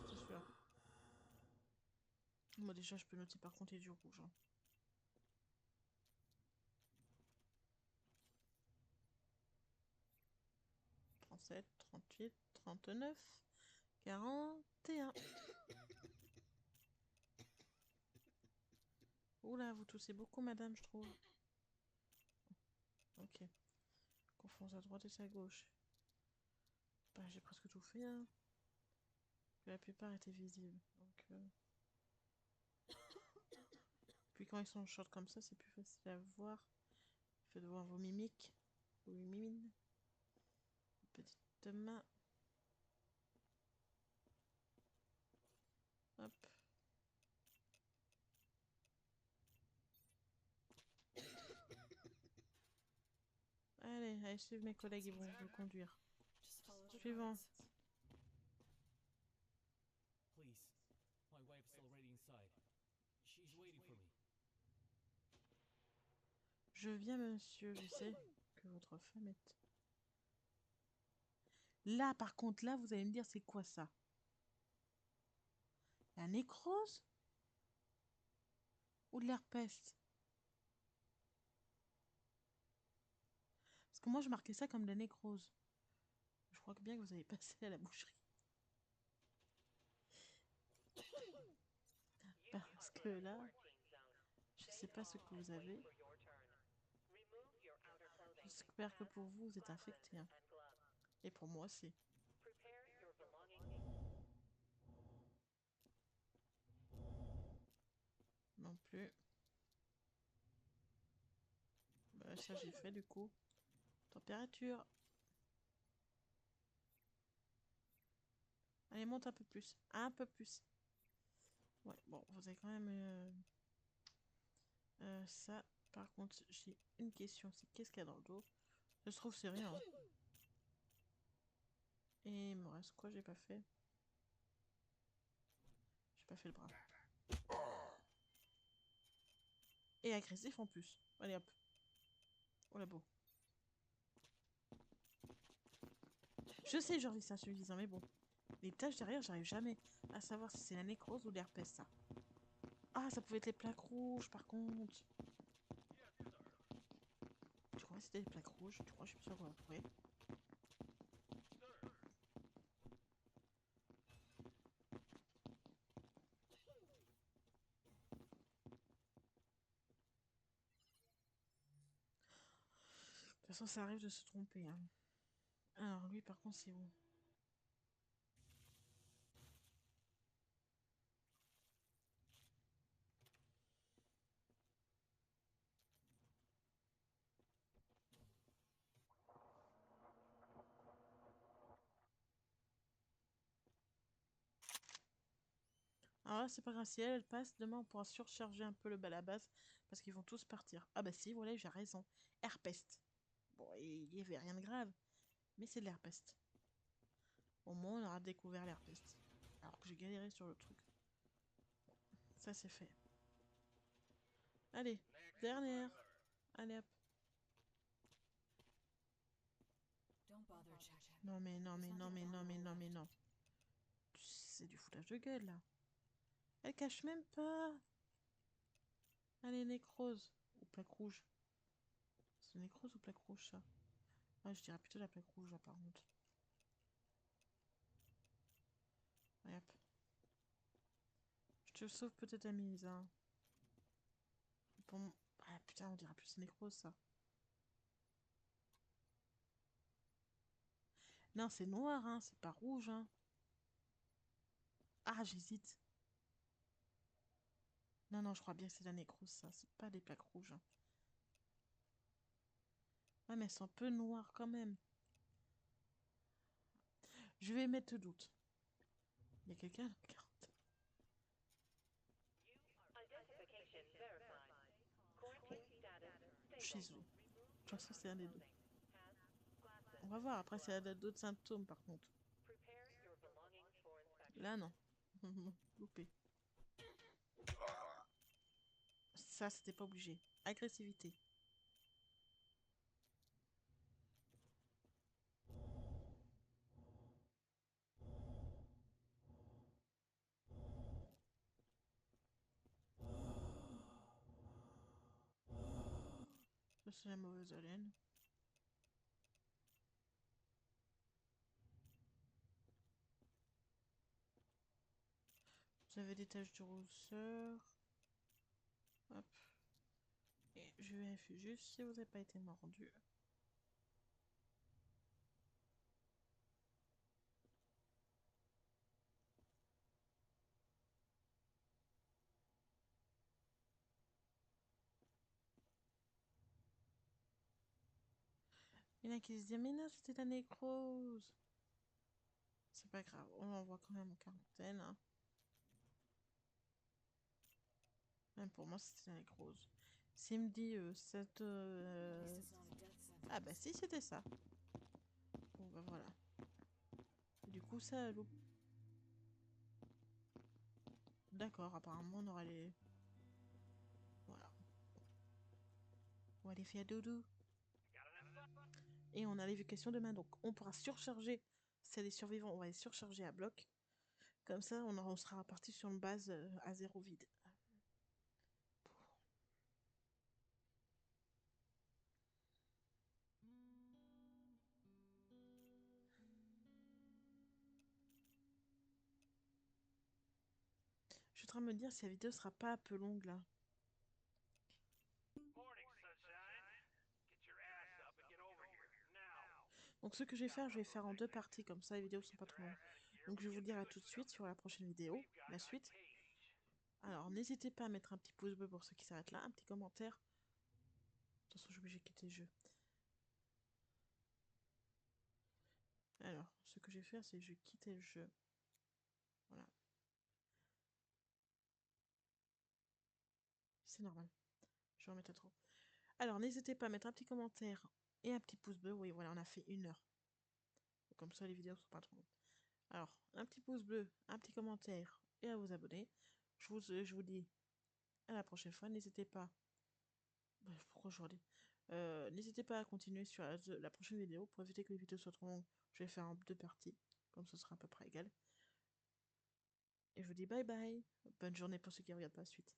Speaker 1: C'était celui-là. Moi, déjà, je peux noter par contre, il y a du rouge. Hein. 37, 38, 39, 41. Oula, vous toussez beaucoup, madame, je trouve. Ok. Confond à droite et à gauche. Bah, j'ai presque tout fait, hein. La plupart étaient visibles. Donc, Puis quand ils sont short comme ça, c'est plus facile à voir. Faites voir vos mimiques. Vos mimines. Petite main. Hop. Allez, allez, suivez mes collègues, ils vont vous conduire.
Speaker 4: Just follow the
Speaker 1: Suivant.
Speaker 4: guards.
Speaker 3: Please. My wife's already inside. She's waiting for me.
Speaker 1: Je viens, monsieur, je sais que votre femme est... Là, par contre, là, vous allez me dire, c'est quoi ça? La nécrose? Ou de l'herpès? Parce que moi, je marquais ça comme de la nécrose. Je crois que bien que vous avez passé à la boucherie. Parce que là, je sais pas ce que vous avez. J'espère que pour vous, vous êtes infecté. Hein. Et pour moi aussi. Non, non plus. Bah, ça j'ai fait du coup. Température. Allez, monte un peu plus. Un peu plus. Ouais, bon, vous avez quand même ça. Par contre, j'ai une question. C'est qu'est-ce qu'il y a dans le dos? Ça se trouve, c'est rien. Hein. Et il me reste quoi? J'ai pas fait. J'ai pas fait le bras. Et agressif en plus. Allez hop. Oh là beau. Je sais, genre, c'est insuffisant, mais bon. Les taches derrière, j'arrive jamais à savoir si c'est la nécrose ou l'herpès, ça. Ah, ça pouvait être les plaques rouges, par contre. Tu crois que c'était les plaques rouges? Tu crois? Je suis sûre qu'on l'a trouvé. De toute façon, ça arrive de se tromper. Hein. Alors, lui, par contre, c'est où? Alors là, c'est pas grave. Si elle passe, demain, on pourra surcharger un peu le bal à base. Parce qu'ils vont tous partir. Ah bah si, voilà, j'ai raison. Herpest. Bon, il y avait rien de grave. Mais c'est de l'herpest. Au moins, on aura découvert l'herpest. Alors que j'ai galéré sur le truc. Ça, c'est fait. Allez, dernière. Allez hop.
Speaker 4: Don't bother checking.
Speaker 1: Non mais non mais non mais non mais non mais non. C'est du foutage de gueule là. Elle cache même pas. Allez, nécrose. Ou plaque rouge. C'est nécrose ou plaque rouge ça? Ah, je dirais plutôt la plaque rouge là par contre. Ouais, hop. Je te sauve peut-être à mise. Hein. Bon. Ah putain, on dirait plus nécrose ça. Non, c'est noir, hein. C'est pas rouge, hein. Ah, j'hésite. Non, non, je crois bien que c'est la nécrose ça. C'est pas des plaques rouges. Hein. Ouais, mais elles sont un peu noires quand même. Je vais mettre doute. Il y a quelqu'un là? Chez eux. De toute façon, c'est un des deux. On va voir après si elle a d'autres symptômes par contre. Là, non. Loupé. Ça, c'était pas obligé. Agressivité. Ça, c'est la mauvaise haleine. Vous avez des taches de rousseur. Hop. Et je vérifie juste si vous n'avez pas été mordu. Il y en a qui se disent mais non, c'était la nécrose. C'est pas grave, on l'envoie quand même en quarantaine. Hein. Même pour moi, c'était la nécrose. S'il me dit cette.
Speaker 4: At least it's not a death sentence.
Speaker 1: Ah bah si, c'était ça. Bon bah voilà. Et du coup, ça loupe. D'accord, apparemment, on aura les. Voilà. On va les faire doudou. Et on a l'évocation demain, donc on pourra surcharger. Si les survivants, on va les surcharger à bloc. Comme ça, on sera reparti sur une base à zéro vide. Je suis en train de me dire si la vidéo sera pas un peu longue là. Donc ce que je vais faire en deux parties, comme ça les vidéos sont pas trop longues. Donc je vais vous dire à tout de suite sur la prochaine vidéo, la suite. Alors, n'hésitez pas à mettre un petit pouce bleu pour ceux qui s'arrêtent là, un petit commentaire. De toute façon, je suis obligée de quitter le jeu. Alors, ce que je vais faire, c'est que je vais quitter le jeu. Voilà. C'est normal. Je vais remettre à trop. Alors, n'hésitez pas à mettre un petit commentaire et un petit pouce bleu. Oui, voilà, on a fait 1 heure. Comme ça, les vidéos sont pas trop longues. Alors, un petit pouce bleu, un petit commentaire et à vous abonner. Je vous dis à la prochaine fois. N'hésitez pas. Pourquoi je redis n'hésitez pas à continuer sur la prochaine vidéo. Pour éviter que les vidéos soient trop longues, je vais faire en 2 parties. Comme ça sera à peu près égal. Et je vous dis bye bye. Bonne journée pour ceux qui regardent pas la suite.